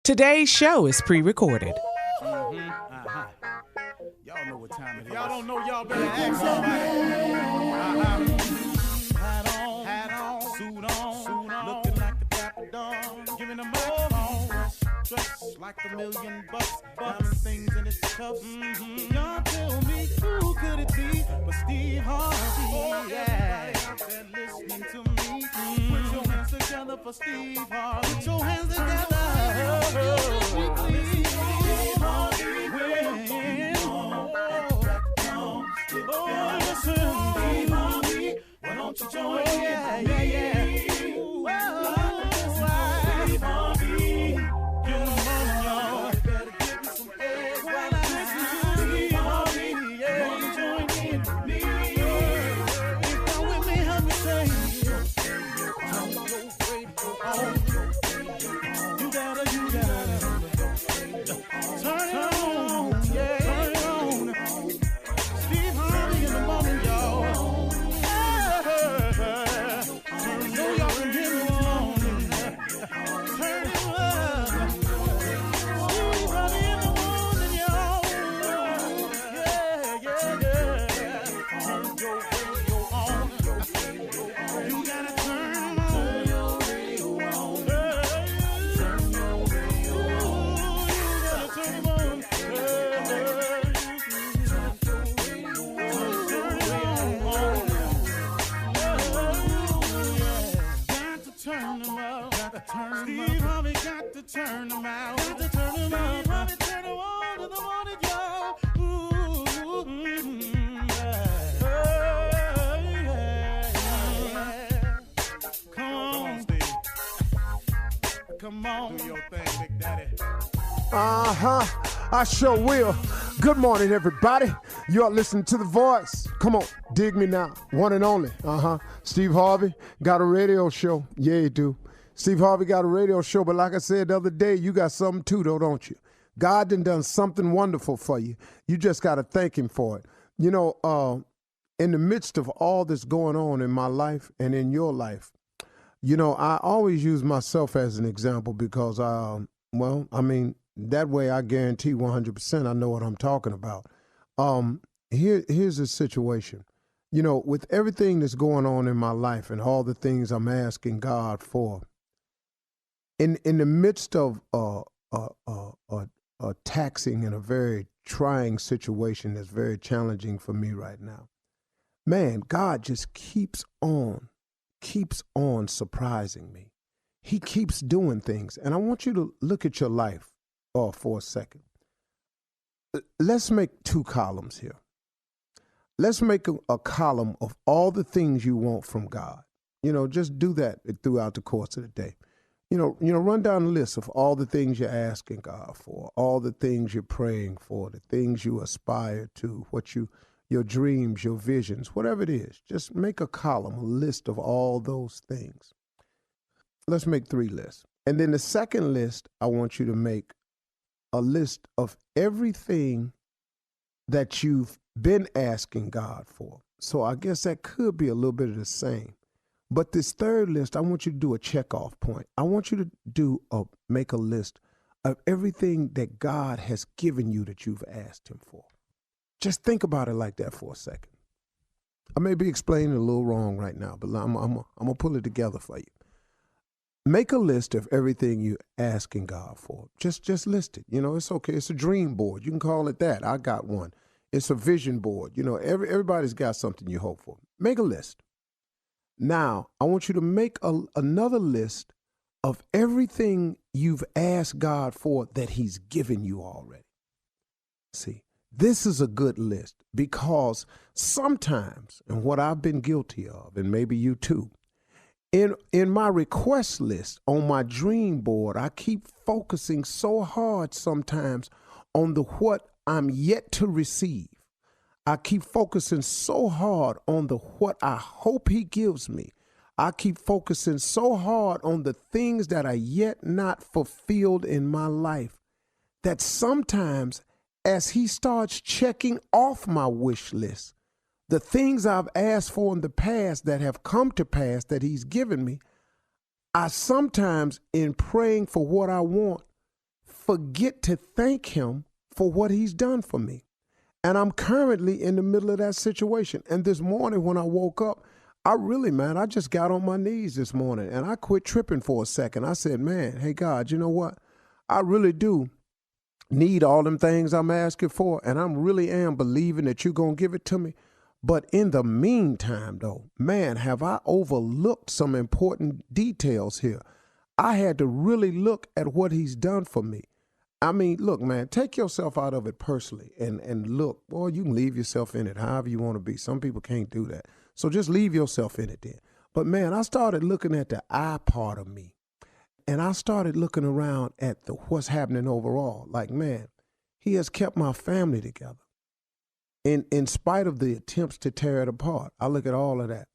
Today's show is pre-recorded. Y'all know what time it is. Y'all don't know, y'all better ask somebody. Hat on, suit on, looking like the Dapper Dawn, giving them all dressed like $1 million bucks, diamond things in its cuffs. Y'all tell me who could it be but Steve Harvey? Yeah, everybody out there listening to me. Put your hands together for Steve Harvey. Put your hands together. Why don't you join me? Yeah. Steve Harvey, get them on, y'all. Better give me some eggs while I listen to Steve Harvey. Yeah, won't you join in with me? If you're with me, help me say, turn your radio on. You gotta turn it on. Yeah, turn it on. Steve Harvey in the morning, y'all. Steve Harvey got to turn them out. Got to turn them out. Harvey turn them on in the morning, y'all. Come on, Steve. Come on. Do your thing, Big Daddy. I sure will. Good morning, everybody. You are listening to The Voice. Come on, dig me now. One and only. Steve Harvey got a radio show. Yeah, you do. Steve Harvey got a radio show, but like I said the other day, you got something too, though, don't you? God done something wonderful for you. You just got to thank him for it. You know, in the midst of all this going on in my life and in your life, you know, I always use myself as an example because, that way I guarantee 100% I know what I'm talking about. Here's the situation. You know, with everything that's going on in my life and all the things I'm asking God for, in the midst of a taxing and a very trying situation that's very challenging for me right now, man, God just keeps on surprising me. He keeps doing things. And I want you to look at your life for a second. Let's make two columns here. Let's make a column of all the things you want from God. You know, just do that throughout the course of the day. You know, run down a list of all the things you're asking God for, all the things you're praying for, the things you aspire to, your dreams, your visions, whatever it is. Just make a column, a list of all those things. Let's make 3 lists. And then the second list, I want you to make a list of everything that you've been asking God for. So I guess that could be a little bit of the same. But this third list, I want you to do a checkoff point. I want you to make a list of everything that God has given you that you've asked him for. Just think about it like that for a second. I may be explaining it a little wrong right now, but I'm going to pull it together for you. Make a list of everything you're asking God for. Just list it. You know, it's okay. It's a dream board. You can call it that. I got one. It's a vision board. You know, everybody's got something you hope for. Make a list. Now, I want you to make another list of everything you've asked God for that he's given you already. See, this is a good list because sometimes, and what I've been guilty of, and maybe you too, in my request list on my dream board, I keep focusing so hard sometimes on what I'm yet to receive. I keep focusing so hard on what I hope he gives me. I keep focusing so hard on the things that are yet not fulfilled in my life that sometimes as he starts checking off my wish list, the things I've asked for in the past that have come to pass that he's given me, I sometimes, in praying for what I want, forget to thank him for what he's done for me. And I'm currently in the middle of that situation. And this morning when I woke up, I just got on my knees this morning and I quit tripping for a second. I said, man, hey, God, you know what? I really do need all them things I'm asking for. And I really am believing that you're going to give it to me. But in the meantime, though, man, have I overlooked some important details here. I had to really look at what he's done for me. I mean, look, man, take yourself out of it personally and look. Boy, you can leave yourself in it however you want to be. Some people can't do that. So just leave yourself in it then. But, man, I started looking at the I part of me. And I started looking around at what's happening overall. Like, man, he has kept my family together. In spite of the attempts to tear it apart. I look at all of that.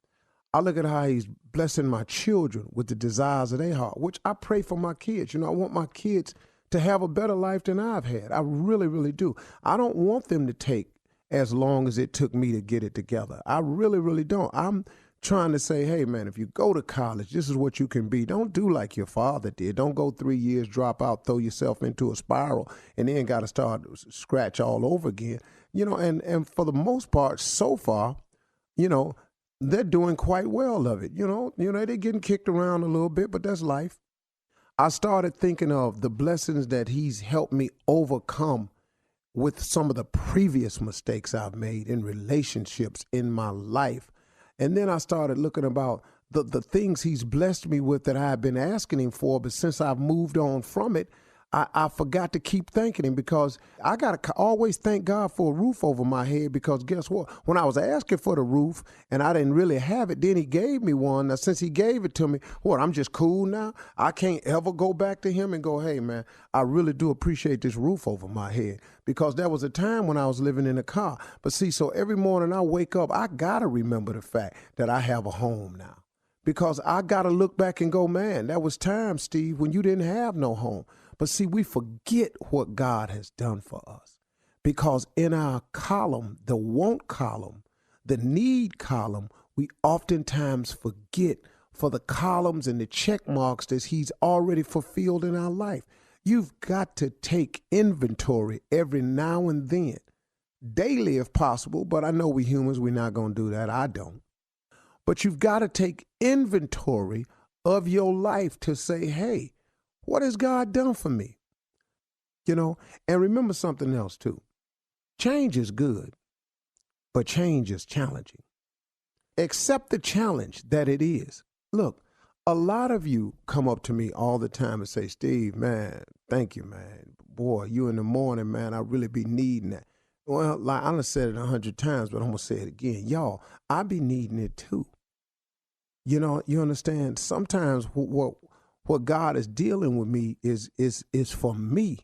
I look at how he's blessing my children with the desires of their heart, which I pray for my kids. You know, I want my kids to have a better life than I've had. I really, really do. I don't want them to take as long as it took me to get it together. I really, really don't. I'm trying to say, hey, man, if you go to college, this is what you can be. Don't do like your father did. Don't go 3 years, drop out, throw yourself into a spiral, and then got to start scratch all over again. You know, and for the most part, so far, you know, they're doing quite well of it. You know, they're getting kicked around a little bit, but that's life. I started thinking of the blessings that he's helped me overcome with some of the previous mistakes I've made in relationships in my life. And then I started looking about the things he's blessed me with that I've been asking him for, but since I've moved on from it, I forgot to keep thanking him because I got to always thank God for a roof over my head because guess what? When I was asking for the roof and I didn't really have it, then he gave me one. Now, since he gave it to me, I'm just cool now? I can't ever go back to him and go, hey, man, I really do appreciate this roof over my head because there was a time when I was living in a car. But see, so every morning I wake up, I got to remember the fact that I have a home now because I got to look back and go, man, that was time, Steve, when you didn't have no home. But see, we forget what God has done for us because in our column, the want column, the need column, we oftentimes forget for the columns and the check marks that he's already fulfilled in our life. You've got to take inventory every now and then, daily if possible, but I know we humans, we're not going to do that. I don't. But you've got to take inventory of your life to say, hey, what has God done for me? You know, and remember something else too. Change is good, but change is challenging. Accept the challenge that it is. Look, a lot of you come up to me all the time and say, Steve, man, thank you, man. Boy, you in the morning, man, I really be needing that. Well, like I done said it 100 times, but I'm going to say it again. Y'all, I be needing it too. You know, you understand? Sometimes what God is dealing with me is for me.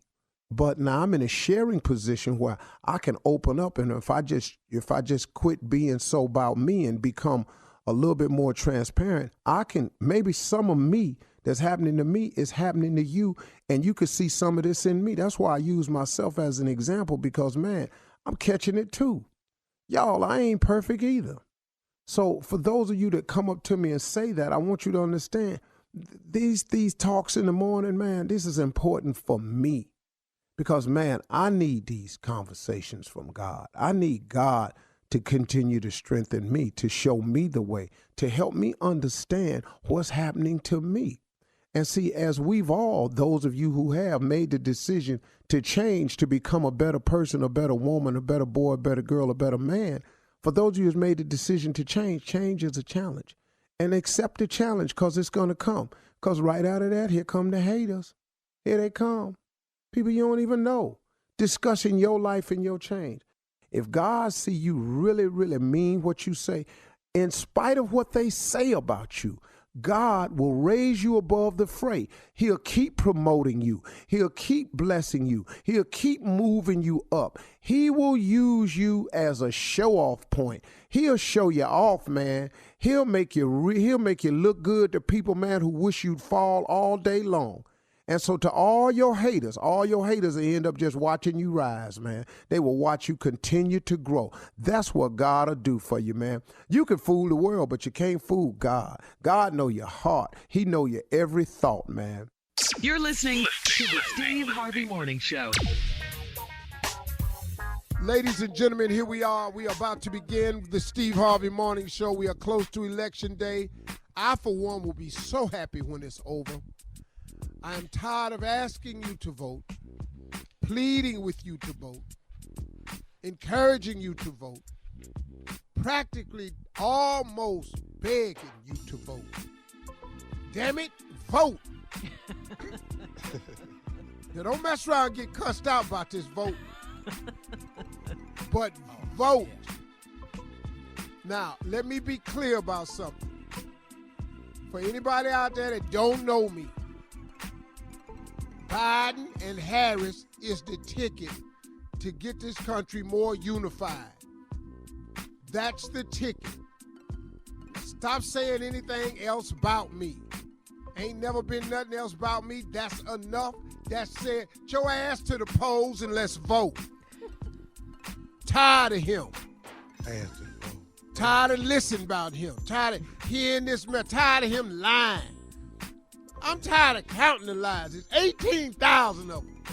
But now I'm in a sharing position where I can open up, and if I just quit being so about me and become a little bit more transparent, I can maybe some of me that's happening to me is happening to you, and you could see some of this in me. That's why I use myself as an example because, man, I'm catching it too. Y'all, I ain't perfect either. So for those of you that come up to me and say that, I want you to understand these talks in the morning, man, this is important for me because, man, I need these conversations from God. I need God to continue to strengthen me, to show me the way, to help me understand what's happening to me. And see, as we've all, those of you who have made the decision to change, to become a better person, a better woman, a better boy, a better girl, a better man, for those of you who's made the decision to change is a challenge. And accept the challenge because it's going to come. Because right out of that, here come the haters. Here they come. People you don't even know. Discussing your life and your change. If God see you really, really mean what you say, in spite of what they say about you, God will raise you above the fray. He'll keep promoting you. He'll keep blessing you. He'll keep moving you up. He will use you as a show-off point. He'll show you off, man. He'll make you look good to people, man, who wish you'd fall all day long. And so to all your haters will end up just watching you rise, man. They will watch you continue to grow. That's what God will do for you, man. You can fool the world, but you can't fool God. God know your heart. He know your every thought, man. You're listening to the Steve Harvey Morning Show. Ladies and gentlemen, here we are. We are about to begin the Steve Harvey Morning Show. We are close to Election Day. I, for one, will be so happy when it's over. I am tired of asking you to vote, pleading with you to vote, encouraging you to vote, practically almost begging you to vote. Damn it, vote. Now, don't mess around and get cussed out about this vote. But vote. Now, let me be clear about something. For anybody out there that don't know me, Biden and Harris is the ticket to get this country more unified. That's the ticket. Stop saying anything else about me. Ain't never been nothing else about me. That's enough. That's said. Get your ass to the polls and let's vote. Tired of him. Tired of listening about him. Tired of hearing this man. Tired of him lying. I'm tired of counting the lies. It's 18,000 of them.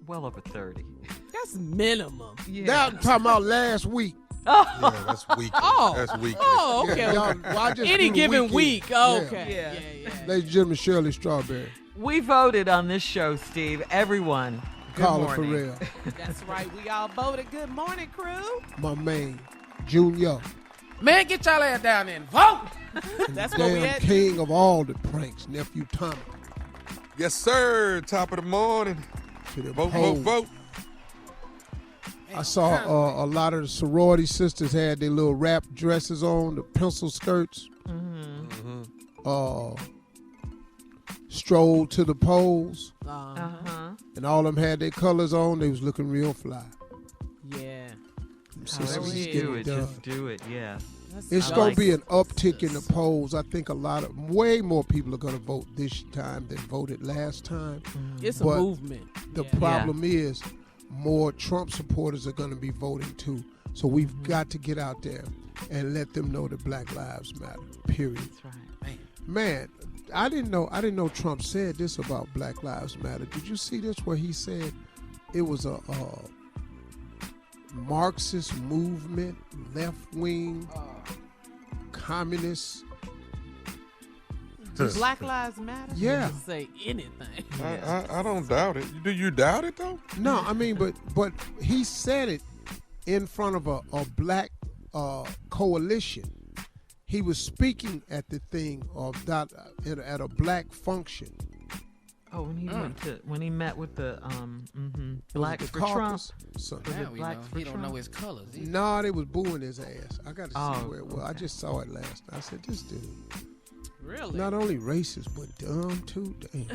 Well over 30. That's minimum. Yeah. Now I'm talking about last week. Yeah, that's weekly. Oh. That's weekly. Oh, okay. Yeah, y'all, well, I just Any do the given weekend. week. Oh, okay. Yeah. Ladies and gentlemen, Shirley Strawberry. We voted on this show, Steve. Everyone. Good Carla morning. Ferrell. That's right. We all voted. Good morning, crew. My man, Junior. Man, get y'all ass down there and vote. That's what we Damn had. king of all the pranks, Nephew Tommy. Yes, sir. Top of the morning. To the Vote, polls. vote, vote. I saw a lot of the sorority sisters had their little wrap dresses on, the pencil skirts. Strolled to the polls, and all of them had their colors on. They was looking real fly. Yeah. Sisters However is you getting do it, it done. just do it, yeah. It's I going like to be an uptick in the polls. I think way more people are going to vote this time than voted last time. It's a But movement. The Yeah. problem is more Trump supporters are going to be voting too. So we've got to get out there and let them know that Black Lives Matter, period. That's right. Man, I didn't know Trump said this about Black Lives Matter. Did you see this where he said it was a Marxist movement, left-wing, communist? Black Lives Matter? Yeah. You can say anything. I don't doubt it. Do you doubt it, though? No, I mean, but he said it in front of a black coalition. He was speaking at the thing at a black function. Oh, when he met with the Blacks for Trump. caucus? So, Now we Blacks know. for He don't Trump? know his colors. either. no, they was booing his ass. I got to see Oh, where it was. I okay. just saw it last night. I said, this dude, Really? not only racist, but dumb too. Damn.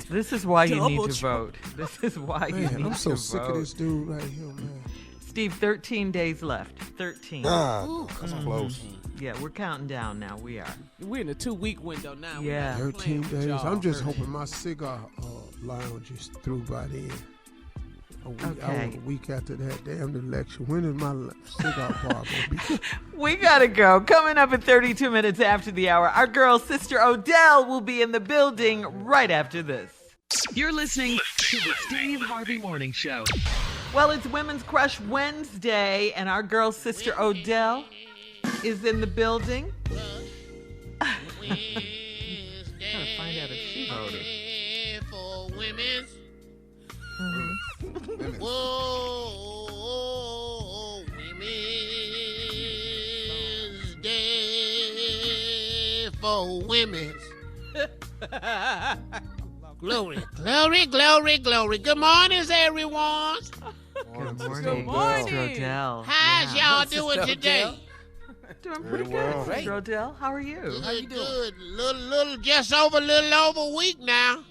This is why you need Double to vote. This is why you Man, need I'm so to sick vote. of this dude right here, man. Steve, 13 days left. 13. That's close. Yeah, we're counting down now. We are. We're in a 2-week window now. We're Yeah. not 13 playing with days. y'all. I'm just hoping my cigar lounge is through by then. I Okay. want a week after that damn election. When is my cigar bar going to be? We gotta go. Coming up at 32 minutes after the hour, our girl sister Odell will be in the building right after this. You're listening to the Steve Harvey Morning Show. Well, it's Women's Crush Wednesday, and our girl sister Odell is in the building. Gotta find out if she voted. For women's. Women. Whoa, Women's Day for women's. Glory, glory, glory, glory. Good morning, everyone. Good morning, Good morning. Sister Odell. How's Yeah. y'all doing today? Doing Very pretty well. good, Sister Odell. How are you? Good. Little, just over a little over a week now.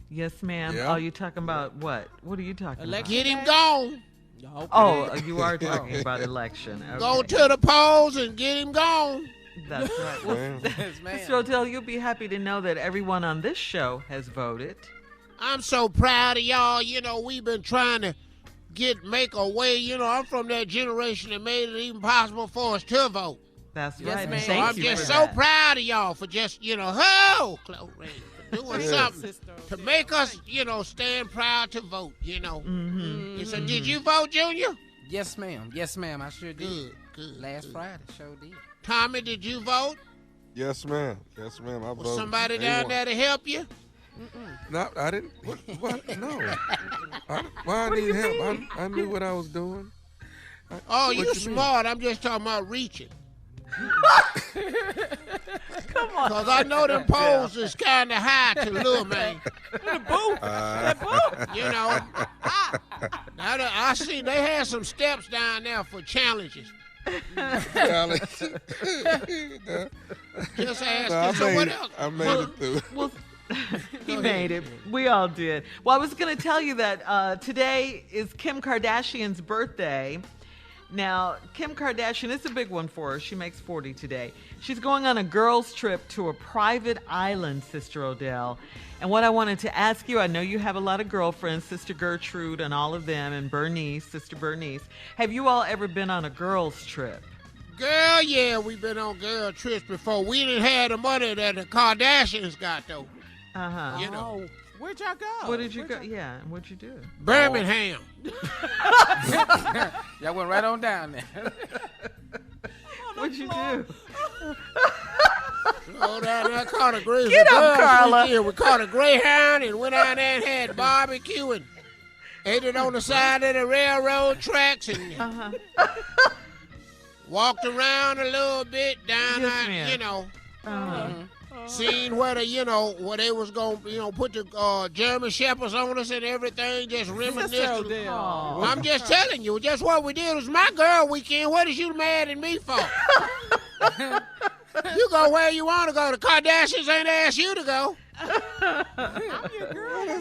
Yes, ma'am. Yeah. Oh, you talking about what? What are you talking about? Get him gone. Y'all Oh, you are talking about election. Okay. Go to the polls and get him gone. That's right. Well, Man. Sister Odell, you'll be happy to know that everyone on this show has voted. I'm so proud of y'all. You know, we've been trying to make a way. You know, I'm from that generation that made it even possible for us to vote. That's Yes, right. ma'am. Thank I'm you just for so that. proud of y'all for just, Glory, for doing something to make us, stand proud to vote, Mm-hmm. So did you vote, Junior? Yes, ma'am. Yes, ma'am. I sure did. Good. Last Friday, sure did. Tommy, did you vote? Yes, ma'am. Yes, ma'am. I Was voted. somebody down there to help you? No, I didn't. What? No. Why I need help? I knew what I was doing. You smart. I'm just talking about reaching. Come on. Because I know them poles is kind of high to little man. I see they had some steps down there for challenges. Just ask. I made it through. Well, he made it. We all did. Well, I was going to tell you that today is Kim Kardashian's birthday. Now, Kim Kardashian, it's a big one for her. She makes 40 today. She's going on a girls' trip to a private island, Sister Odell. And what I wanted to ask you, I know you have a lot of girlfriends, Sister Gertrude and all of them, and Bernice, Sister Bernice. Have you all ever been on a girls' trip? Girl, yeah, we've been on girl trips before. We didn't have the money that the Kardashians got, though. Uh-huh. Where'd y'all go? Where did you go? Yeah, what'd you do? Birmingham. Y'all went right on down there. What'd you do? Go down there, caught a Greyhound. Get up, Carla. We caught a Greyhound and went out there and had barbecue and ate it on the side of the railroad tracks and walked around a little bit down Yes, there, ma'am. seen where where they was going to, put the German Shepherds on us and everything, just reminiscing. Oh. I'm just telling you, just what we did was my girl weekend. What is you mad at me for? You go where you want to go. The Kardashians ain't asked you to go. I'm your girl.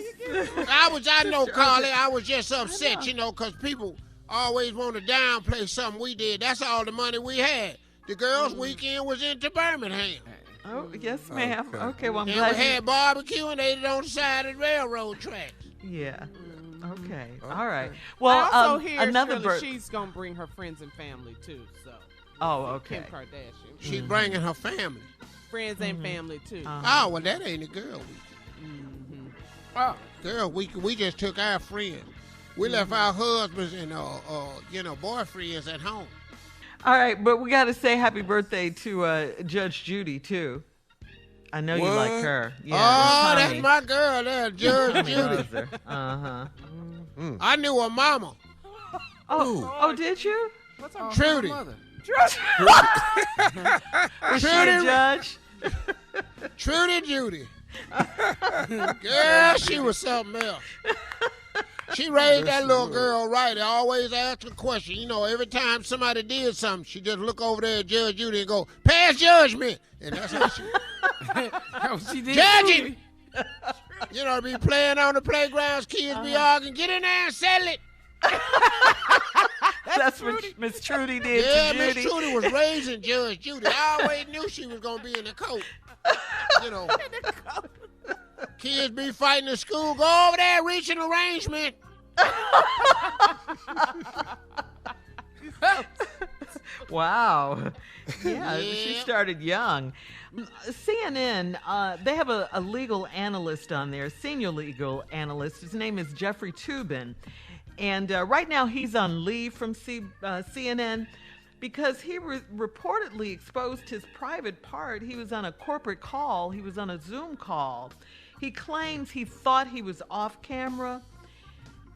I know, Carly. I was just upset, because people always want to downplay something we did. That's all the money we had. The girls' weekend was into Birmingham. Oh, yes, ma'am. Okay, well, I'm And glad we had barbecue and ate it on the side of the railroad tracks. Yeah. Okay. All right. Well, I also hear another Shirley, bird. she's gonna bring her friends and family too. So. Oh, okay. Kim Kardashian. She bringing her family. Friends and family too. Oh, well, that ain't a girl weekend. Oh, Girl weekend, we just took our friends. We left our husbands and boyfriends at home. All right, but we got to say happy birthday to Judge Judy too. I know you like her. Yeah. That's my girl there, Judge Judy. Uh-huh. I knew her mama, Oh, did you? What's her Trudy. mother. Was she a judge? Trudy Judy. Girl, she was something else. She raised that little girl right. I always asked a question. Every time somebody did something, she just look over there at Judge Judy and go, pass judgment. And that's how She did. judging. Be playing on the playgrounds, kids be arguing, get in there and settle it. That's what Miss Trudy did Yeah, to Miss Judy. Trudy was raising Judge Judy. I always knew she was going to be in the coat. Kids be fighting in school. Go over there, reach an arrangement. Wow. Yeah, she started young. CNN, they have a legal analyst on there, senior legal analyst. His name is Jeffrey Toobin. And right now he's on leave from CNN because he reportedly exposed his private part. He was on a corporate call. He was on a Zoom call. He claims he thought he was off camera.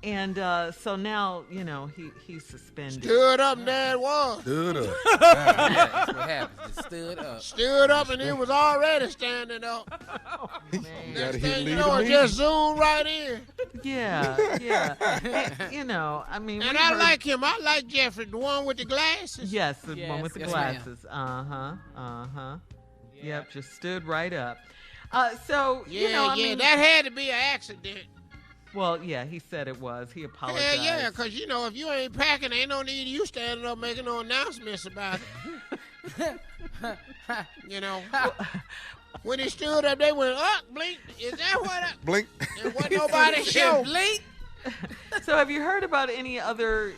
And so now, he's suspended. Stood up and there it was. Stood up. That's what happened. Just stood up. Stood up and it was already standing up. You Next gotta thing hit you leave know, the it meeting. just zoomed right in. Yeah. And, I mean. And we I heard- like him. I like Jeffrey, the one with the glasses. Yes, the one Yes, with the yes, glasses. Yep, just stood right up. So, Yeah, I mean, that had to be an accident. well, yeah, he said it was. He apologized. Yeah, because, if you ain't packing, ain't no need of you standing up making no announcements about it. When he stood up, they went, blink. Is that what? Blink. And what nobody showed. Blink. So have you heard about any other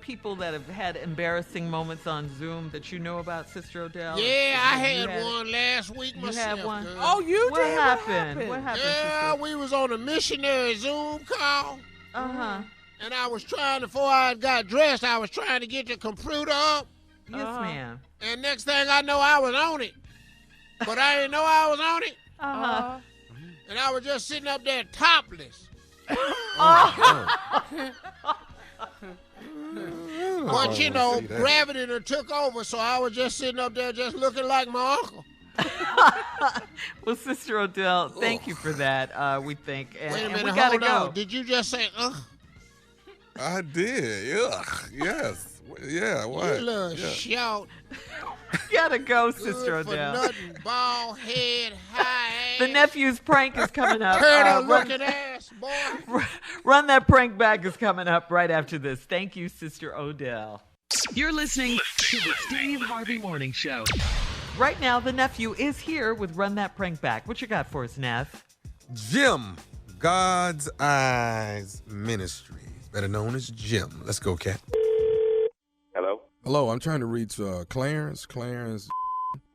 people that have had embarrassing moments on Zoom that you know about, Sister Odell? Yeah, I had one last week You myself. had one? Girl. Oh, you What did? happened? What happened, Yeah, Sister? we was on a missionary Zoom call. Uh-huh. And I was trying, before I got dressed, I was trying to get the computer up. Yes, ma'am. And next thing I know, I was on it. But I didn't know I was on it. Uh-huh. And I was just sitting up there topless. But, you know, gravity done took over, so I was just sitting up there just looking like my uncle. Well, Sister Odell, thank you for that. We think. And, Wait a and minute, we gotta hold go. on. Did you just say, I did. Ugh. Yes. Yeah. What? You little shout. Gotta go, Good Sister for Odell. nothing, bald head, high ass. The nephew's prank is coming up. Turtle looking ass, boy. Run That Prank Back is coming up right after this. Thank you, Sister Odell. You're listening to the Steve Harvey Morning Show. Right now, the nephew is here with Run That Prank Back. What you got for us, Neff? Jim, God's Eyes Ministry, better known as Jim. Let's go, Cat. Hello? Hello, I'm trying to reach Clarence. Clarence.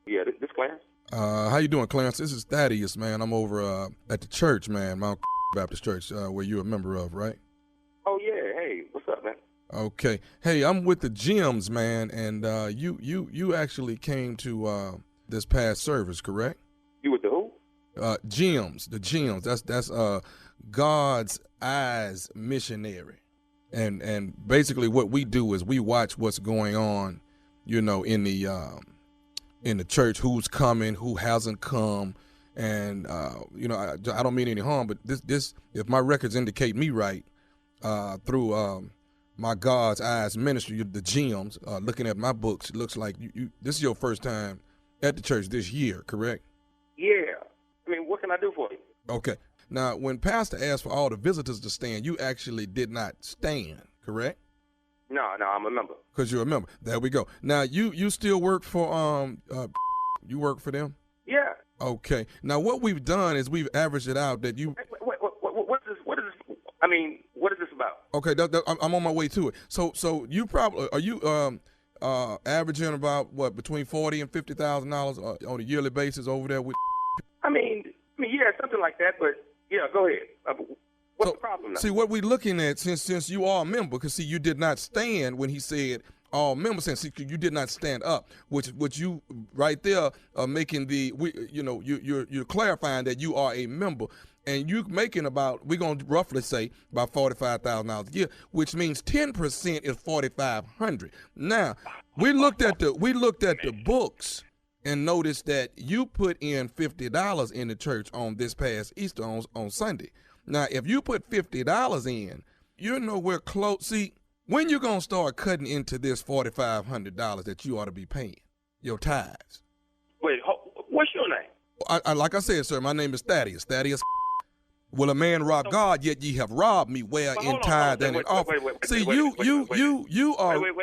Yeah, this Clarence? How you doing, Clarence? This is Thaddeus, man. I'm over at the church, man, Mount Baptist Church, where you're a member of, right? Oh, yeah. Hey, what's up, man? Okay. Hey, I'm with the Gyms, man, and you actually came to this past service, correct? You with the who? Gyms, the Gyms. That's God's Eyes Missionary. And basically what we do is we watch what's going on, you know, in the church, who's coming, who hasn't come. And, you know, I don't mean any harm, but this if my records indicate me right, through my God's Eyes Ministry, the Gyms, looking at my books, it looks like you this is your first time at the church this year, correct? Yeah. I mean, what can I do for you? Okay. Now, when Pastor asked for all the visitors to stand, you actually did not stand, correct? No, I'm a member. Because you're a member. There we go. Now, you still work for, you work for them? Yeah. Okay. Now, what we've done is we've averaged it out that you... What is this? I mean, what is this about? Okay, I'm on my way to it. So you probably... Are you averaging about, what, between $40,000 and $50,000 on a yearly basis over there with... I mean, yeah, something like that, but... Yeah, go ahead. What's the problem now? See, what we're looking at, since you are a member, because, see, you did not stand when he said all members stand. See, you did not stand up, which you right there are making you're clarifying that you are a member. And you're making about, we're going to roughly say, about $45,000 a year, which means 10% is $4,500. Now, we looked at the books and noticed that you put in $50 in the church on this past Easter on Sunday. Now, if you put $50 in, you're nowhere close. See, when you going to start cutting into this $4,500 that you ought to be paying, your tithes? Wait, what's your name? I like I said, sir, my name is Thaddeus. Thaddeus. Will a man rob God, yet ye have robbed me, where in tithe and in offering? See, you are... Wait a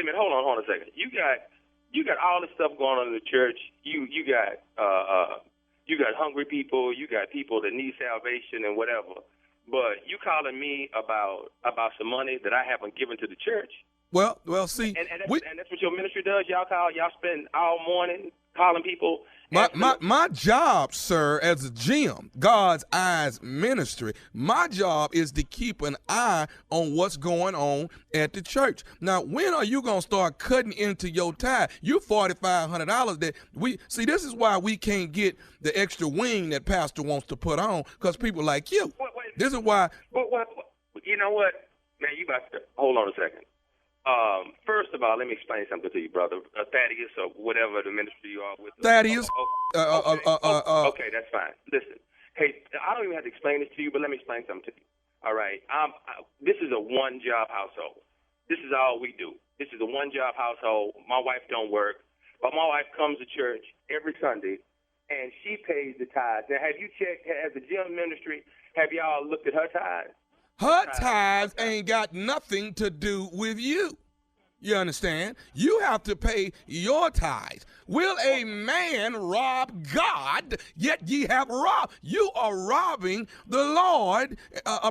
minute, hold on a second. You got all this stuff going on in the church. You got hungry people. You got people that need salvation and whatever. But you calling me about some money that I haven't given to the church? Well, see, and that's what your ministry does. Y'all spend all morning calling people. My job, sir, as a Jim, God's Eyes Ministry, my job is to keep an eye on what's going on at the church. Now, when are you going to start cutting into your tithe? You $4,500 that we see. This is why we can't get the extra wing that Pastor wants to put on, because people like you. This is why. You know what, man? You about to hold on a second. First of all, let me explain something to you, brother. Thaddeus, or whatever the ministry you are with. Thaddeus. Okay, that's fine. Listen, hey, I don't even have to explain this to you, but let me explain something to you. All right, this is a one-job household. This is all we do. This is a one-job household. My wife don't work, but my wife comes to church every Sunday, and she pays the tithes. Now, have you checked, as a gym ministry, have y'all looked at her tithes? Her tithes ain't got nothing to do with you. You understand? You have to pay your tithes. Will a man rob God, yet ye have robbed? You are robbing the Lord,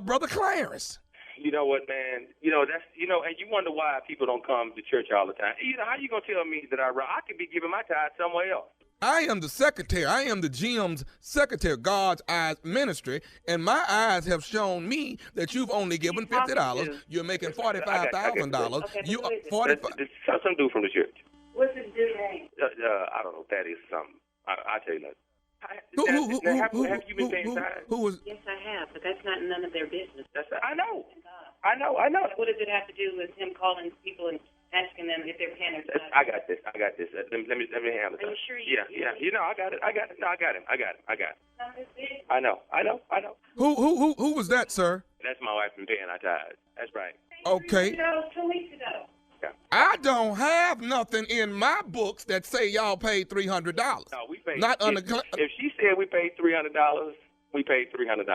Brother Clarence. You know what, man? You know, and you wonder why people don't come to church all the time. You know, how you going to tell me that I could be giving my tithe somewhere else? I am the secretary. I am the GM's secretary, God's Eyes Ministry, and my eyes have shown me that you've only given $50. You're making $45,000. You are 45. Some dude from the church. What's his dude's name? I don't know if that is something. I'll tell you that. Have you been paying tithes? Yes, I have, but that's not none of their business. I know. What does it have to do with him calling people and asking them if they're paying their tithes? I got this. Let me handle it. Are you sure? Yeah. You know, I got it. No, I got him. I know. Who was that, sir? That's my wife been paying our tithes. That's right. Okay. 2 weeks ago. Yeah. I don't have nothing in my books that say y'all paid $300. No, we paid. Not under. If she said we paid $300, we paid $300.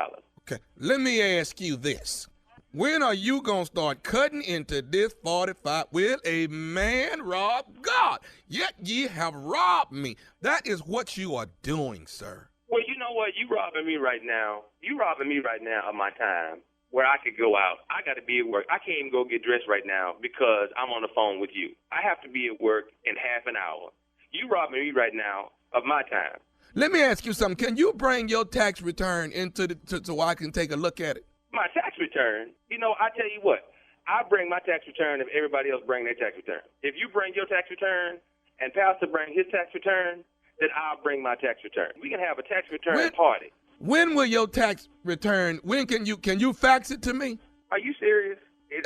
Okay. Let me ask you this. When are you going to start cutting into this 45? Will a man rob God? Yet ye have robbed me. That is what you are doing, sir. Well, you know what? You robbing me right now. You robbing me right now of my time where I could go out. I got to be at work. I can't even go get dressed right now because I'm on the phone with you. I have to be at work in half an hour. You robbing me right now of my time. Let me ask you something. Can you bring your tax return into so I can take a look at it? My tax return? You know, I tell you what. I bring my tax return if everybody else bring their tax return. If you bring your tax return and Pastor bring his tax return, then I'll bring my tax return. We can have a tax return party. When will your tax return? When can you fax it to me? Are you serious?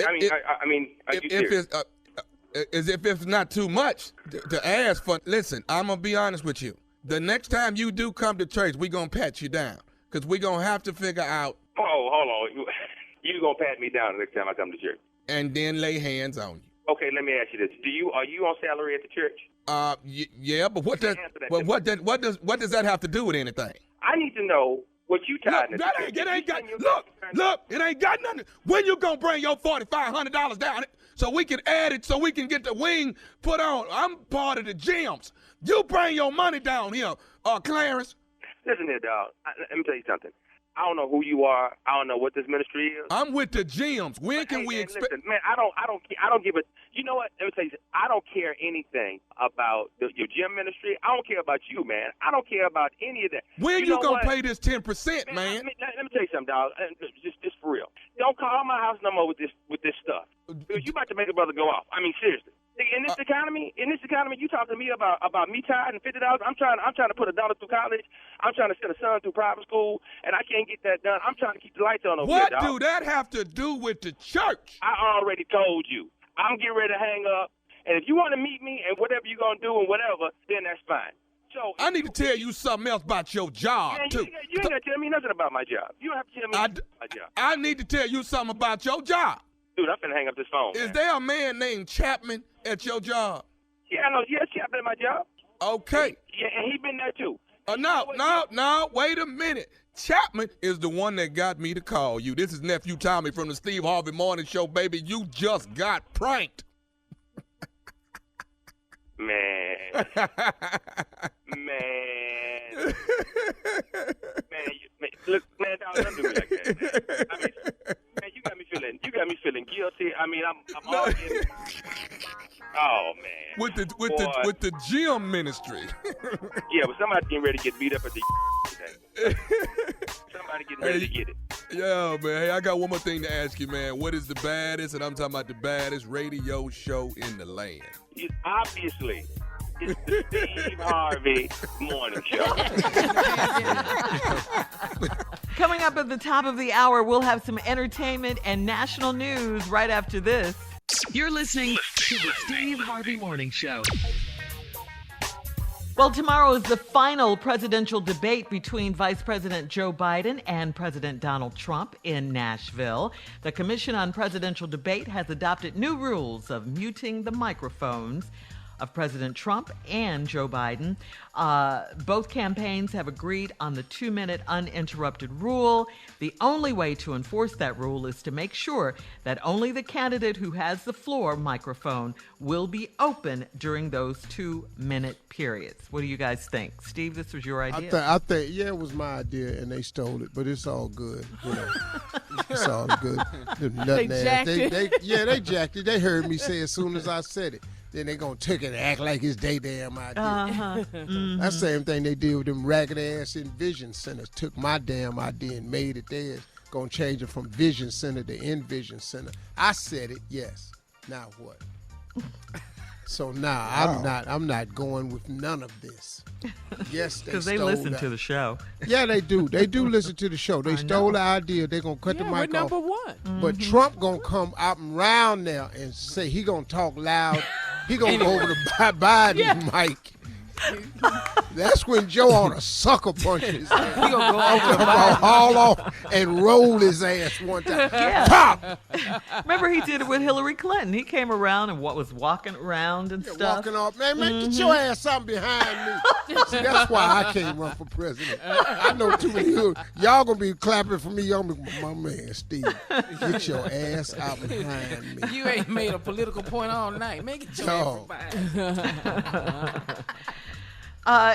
Are you serious? As if it's not too much to ask for. Listen, I'm gonna be honest with you. The next time you do come to church, we're gonna pat you down because we're gonna have to figure out. Oh, hold on. You gonna pat me down the next time I come to church? And then lay hands on you. Okay, let me ask you this: are you on salary at the church? Yeah, but what does that have to do with anything? I need to know what you tied. Look, it ain't got nothing. When you gonna bring your $4,500 down so we can add it so we can get the wing put on? I'm part of the gyms. You bring your money down here, Clarence. Listen here, dog. Let me tell you something. I don't know who you are. I don't know what this ministry is. I'm with the gyms. When can we expect? Listen, man, I don't give a. You know what? Let me tell you something. I don't care anything about your gym ministry. I don't care about you, man. I don't care about any of that. When you gonna pay this 10%, man? Let me tell you something, dog. Just for real. Don't call my house no more with this stuff. You about to make a brother go off. I mean, seriously. In this economy, you talk to me about me tithing $50. I'm trying to put a daughter through college. I'm trying to send a son through private school, and I can't get that done. I'm trying to keep the lights on over here, dog. What do that have to do with the church? I already told you. I'm getting ready to hang up, and if you want to meet me and whatever you're gonna do and whatever, then that's fine. So I need to tell you something else about your job too. You ain't gonna tell me nothing about my job. You don't have to tell me about my job. I need to tell you something about your job. Dude, I'm finna hang up this phone. Is there a man named Chapman at your job? Yeah, I know. Yeah, Chapman at my job. Okay. Yeah, and he been there too. No, wait a minute. Chapman is the one that got me to call you. This is Nephew Tommy from the Steve Harvey Morning Show, baby. You just got pranked. Man. Look, man, don't do me like that, man. I mean, man, you got me feeling guilty. I mean, I'm all in. Oh man. With the gym ministry. Yeah, but somebody's getting ready to get beat up at the today. Somebody getting ready to get it. Yeah, man. Hey, I got one more thing to ask you, man. What is the baddest, and I'm talking about the baddest radio show in the land? Obviously, it's the Steve Harvey Morning Show. Coming up at the top of the hour, we'll have some entertainment and national news right after this. You're listening to the Steve Harvey Morning Show. Well, tomorrow is the final presidential debate between Vice President Joe Biden and President Donald Trump in Nashville. The Commission on Presidential Debate has adopted new rules of muting the microphones of President Trump and Joe Biden. Both campaigns have agreed on the 2-minute uninterrupted rule. The only way to enforce that rule is to make sure that only the candidate who has the floor microphone will be open during those 2-minute periods. What do you guys think? Steve, this was your idea. I think, yeah, it was my idea, and they stole it, but it's all good. You know. It's all good. They jacked it. They jacked it. They heard me say as soon as I said it. Then they gonna take it and act like it's their damn idea. Mm-hmm. That's the same thing they did with them ragged ass Envision centers. Took my damn idea and made it theirs. Gonna change it from Vision Center to Envision Center. I said it, yes. Now what? So now I'm not going with none of this. Yes, because they listen to the show. Yeah, they do. They do listen to the show. They stole the idea. They're going to cut the mic we're off. number one. But Trump going to come out and round now and say he going to talk loud. He going to go over to Biden's mic. That's when Joe ought to sucker punch his ass. He gonna go over the haul off and roll his ass one time. Yeah. Pop! Remember he did it with Hillary Clinton. He came around and was walking around and stuff. Walking off. Man, get your ass something behind me. See, that's why I can't run for president. I know too many y'all gonna be clapping for me. Y'all be, my man, Steve, get your ass out behind me. You ain't made a political point all night. Make it your ass.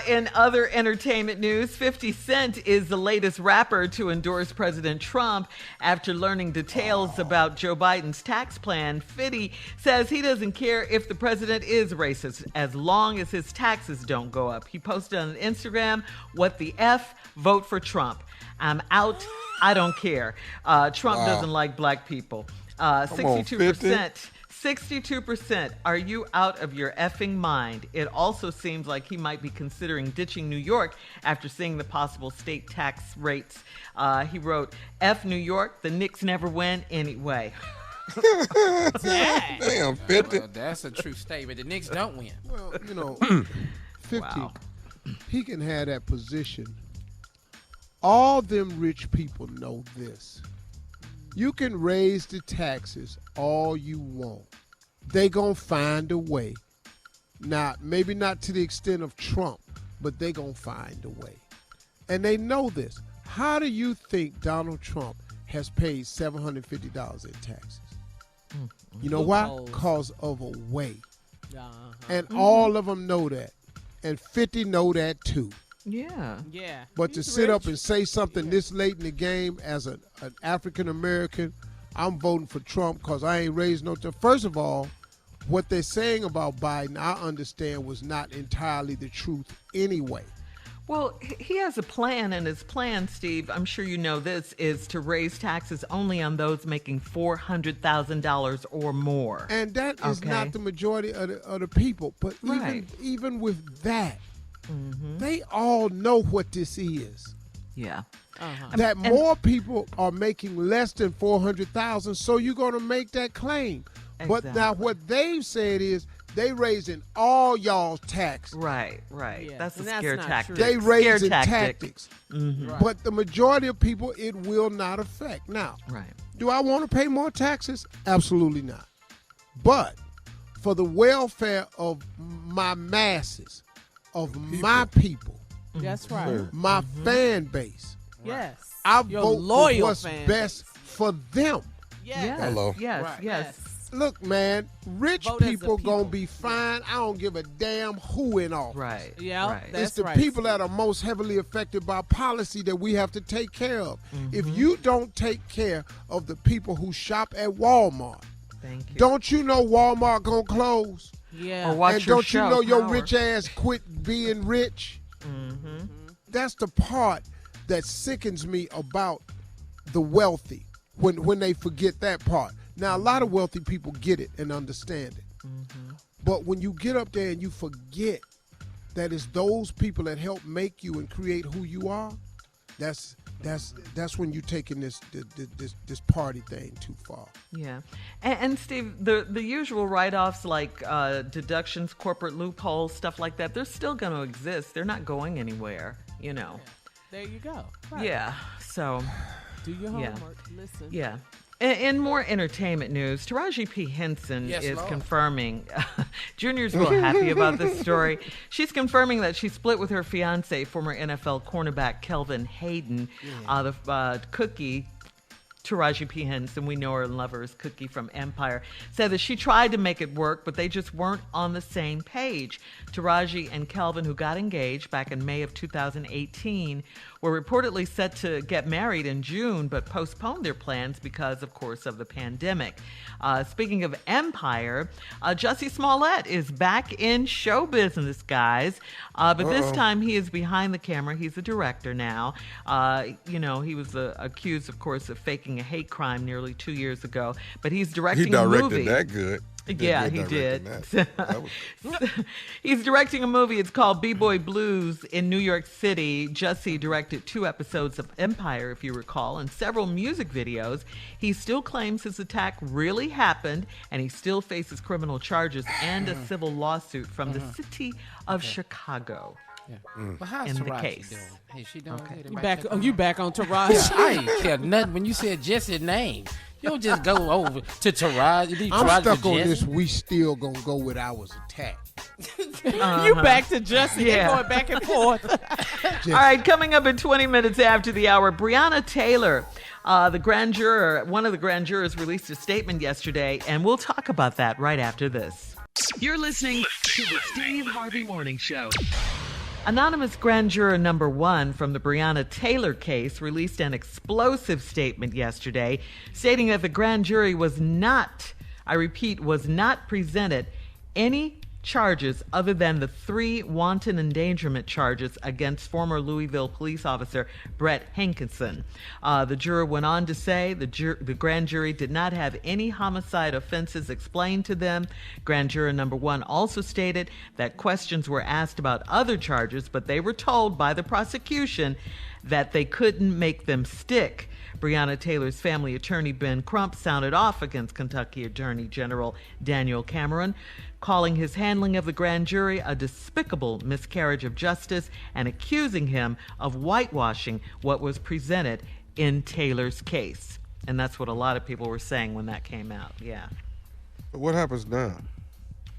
In other entertainment news, 50 Cent is the latest rapper to endorse President Trump after learning details about Joe Biden's tax plan. 50 says he doesn't care if the president is racist as long as his taxes don't go up. He posted on Instagram, "What the F? Vote for Trump. I'm out. I don't care. Trump doesn't like black people." 62%. 62%. Are you out of your effing mind? It also seems like he might be considering ditching New York after seeing the possible state tax rates. He wrote, "F New York, the Knicks never win anyway." Damn, 50. Well, that's a true statement. The Knicks don't win. Well, 50, Wow. he can have that position. All them rich people know this. You can raise the taxes all you want. They gonna find a way. Now, maybe not to the extent of Trump, but they gonna find a way. And they know this. How do you think Donald Trump has paid $750 in taxes? You know why? Because of a way. And all of them know that. And 50 know that too. Yeah. Yeah. But to sit up and say something this late in the game as an African American, I'm voting for Trump because I ain't raised no. First of all, what they're saying about Biden, I understand, was not entirely the truth anyway. Well, he has a plan, and his plan, Steve, I'm sure you know this, is to raise taxes only on those making $400,000 or more. And that is not the majority of the people. But even with that, they all know what this is. Yeah. That more people are making less than $400,000, so you're going to make that claim. But now what they've said is they raising all y'all's tax. Right. Yeah. That's a And scare not tactic. true. They raising Scare tactics. But the majority of people, it will not affect. Now, do I want to pay more taxes? Absolutely not. But for the welfare of my masses, of my people, That's right. my fan base, Yes. I Your vote loyal for what's fan best for them. Yes. Hello. Yes. Look, man, rich Vote as a people people. gonna be fine. I don't give a damn who in office. Right. Yeah. Right. It's That's the right. people that are most heavily affected by policy that we have to take care of. If you don't take care of the people who shop at Walmart, Thank you. don't you know Walmart gonna close? Yeah. Or watch And your don't show, you know your Howard. rich ass quit being rich? That's the part that sickens me about the wealthy when they forget that part. Now, a lot of wealthy people get it and understand it. But when you get up there and you forget that it's those people that help make you and create who you are, that's when you're taking this party thing too far. Yeah. And Steve, the usual write-offs like deductions, corporate loopholes, stuff like that, they're still going to exist. They're not going anywhere, you know. There you go. Right. Yeah. So, Do your homework. Listen. yeah. In more entertainment news, Taraji P. Henson is Lord. confirming. Junior's real happy about this story. She's confirming that she split with her fiance, former NFL cornerback Kelvin Hayden, the Cookie. Taraji P. Henson, we know her and love her as Cookie from Empire, said that she tried to make it work, but they just weren't on the same page. Taraji and Kelvin, who got engaged back in May of 2018, were reportedly set to get married in June, but postponed their plans because, of course, of the pandemic. Speaking of Empire, Jussie Smollett is back in show business, guys. But this time he is behind the camera. He's a director now. He was accused, of course, of faking a hate crime nearly 2 years ago. But he's directing a movie. He directed that good. Yeah, he did. He's directing a movie. It's called B-Boy Blues in New York City. Jussie directed 2 episodes of Empire, if you recall, and several music videos. He still claims his attack really happened, and he still faces criminal charges and a civil lawsuit from the city of Chicago. Yeah. But how's in the Taraji case. doing? Hey, she doing Okay. good? You back on Taraji? Yeah, I ain't care nothing when you said Jesse's name. You don't just go over to Taraji. I'm stuck on this. We still gonna go with ours attack. You back to Jussie. They're going back and forth. All right, coming up in 20 minutes after the hour, Breonna Taylor, the grand juror, one of the grand jurors, released a statement yesterday, and we'll talk about that right after this. You're listening to the Steve Harvey Morning Show. Anonymous grand juror number 1 from the Breonna Taylor case released an explosive statement yesterday stating that the grand jury was not, I repeat, was not presented any charges other than the 3 wanton endangerment charges against former Louisville police officer Brett Hankinson. The juror went on to say the grand jury did not have any homicide offenses explained to them. Grand juror number 1 also stated that questions were asked about other charges, but they were told by the prosecution that they couldn't make them stick. Breonna Taylor's family attorney Ben Crump sounded off against Kentucky Attorney General Daniel Cameron, calling his handling of the grand jury a despicable miscarriage of justice and accusing him of whitewashing what was presented in Taylor's case. And that's what a lot of people were saying when that came out. Yeah. What happens now?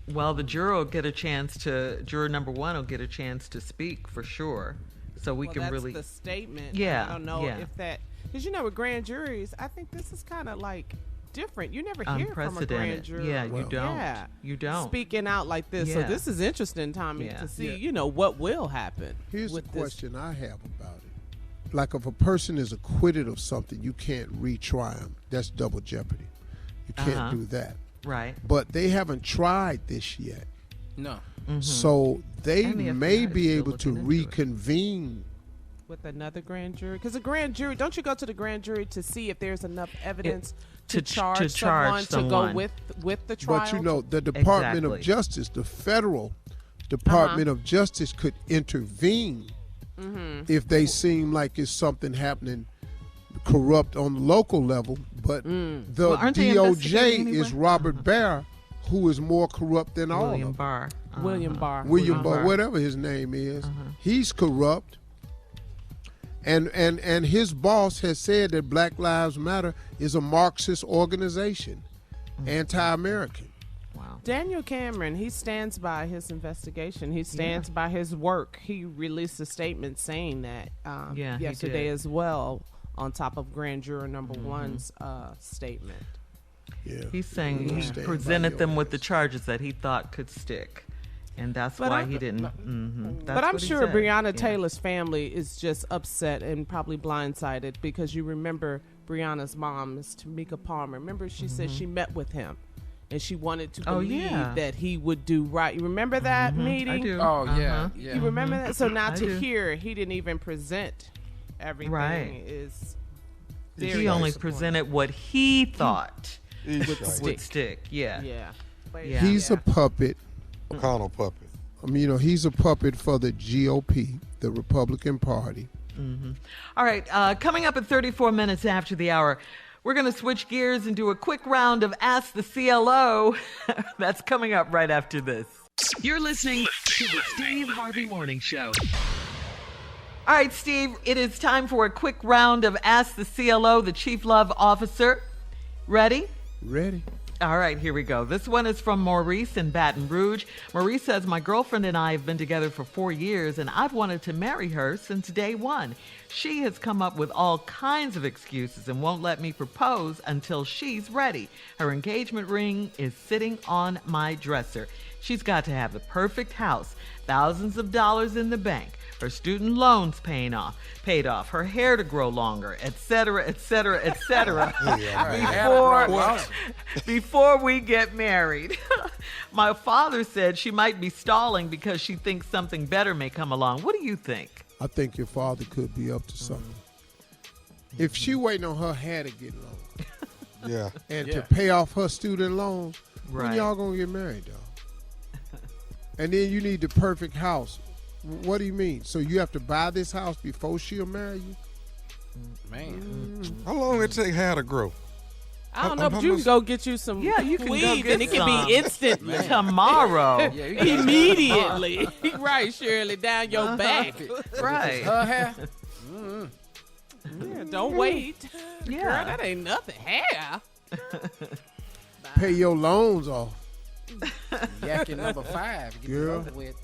Well, the juror will get a chance to, juror number 1 will get a chance to speak for sure. So we can that's really. the statement. Yeah. I don't know if that, because with grand juries, I think this is kind of like different. You never hear from a grand jury. Yeah, you don't. Yeah. You don't. Speaking out like this. So this is interesting, Tommy, to see, what will happen. Here's the question I have about it. Like if a person is acquitted of something, you can't retry them. That's double jeopardy. You can't do that. Right. But they haven't tried this yet. No. Mm-hmm. So they And the may FBI be is still able to looking into reconvene. With another grand jury? Because a grand jury, don't you go to the grand jury to see if there's enough evidence to charge someone to go with the trial? But the Department of Justice, the federal Department of Justice could intervene if they seem like it's something happening corrupt on the local level. But the DOJ is Robert Barr, who is more corrupt than all of them. William Barr. William Barr, whatever his name is. He's corrupt. And his boss has said that Black Lives Matter is a Marxist organization, anti-American. Wow. Daniel Cameron, he stands by his investigation. He stands by his work. He released a statement saying that yesterday as well, on top of grand juror number 1's statement. Yeah. He's saying he presented them with the charges that he thought could stick. And that's why he didn't. But I'm sure Breonna Taylor's family is just upset and probably blindsided because you remember Breonna's mom is Tamika Palmer. Remember she said she met with him and she wanted to believe that he would do right. You remember that meeting? I do. Oh, yeah. You remember that? So now to hear he didn't even present everything is very He only presented what he thought would stick. Yeah. He's a puppet. McConnell puppet. He's a puppet for the GOP, the Republican Party. All right, coming up at 34 minutes after the hour, we're going to switch gears and do a quick round of Ask the CLO. That's coming up right after this. You're listening to the Steve Harvey Morning Show. All right, Steve, it is time for a quick round of Ask the CLO, the Chief Love Officer. Ready? Ready. All right, here we go. This one is from Maurice in Baton Rouge. Maurice says, my girlfriend and I have been together for 4 years, and I've wanted to marry her since day one. She has come up with all kinds of excuses and won't let me propose until she's ready. Her engagement ring is sitting on my dresser. She's got to have the perfect house, thousands of dollars in the bank, her student loans paid off, her hair to grow longer, etc., etc., etc. Before we get married. My father said she might be stalling because she thinks something better may come along. What do you think? I think your father could be up to something. If she waiting on her hair to get long, and to pay off her student loans, when y'all gonna get married, dog? And then you need the perfect house. What do you mean? So you have to buy this house before she'll marry you? Man. How long it take hair to grow? I don't know, but you can go get you some you can go weave, get and it can be instant tomorrow. Immediately. Right, Shirley, down your back. Right. Her hair. Yeah, don't wait. Yeah. Girl, that ain't nothing. Hair. Pay your loans off. Yakking number 5. Get it Girl. over with.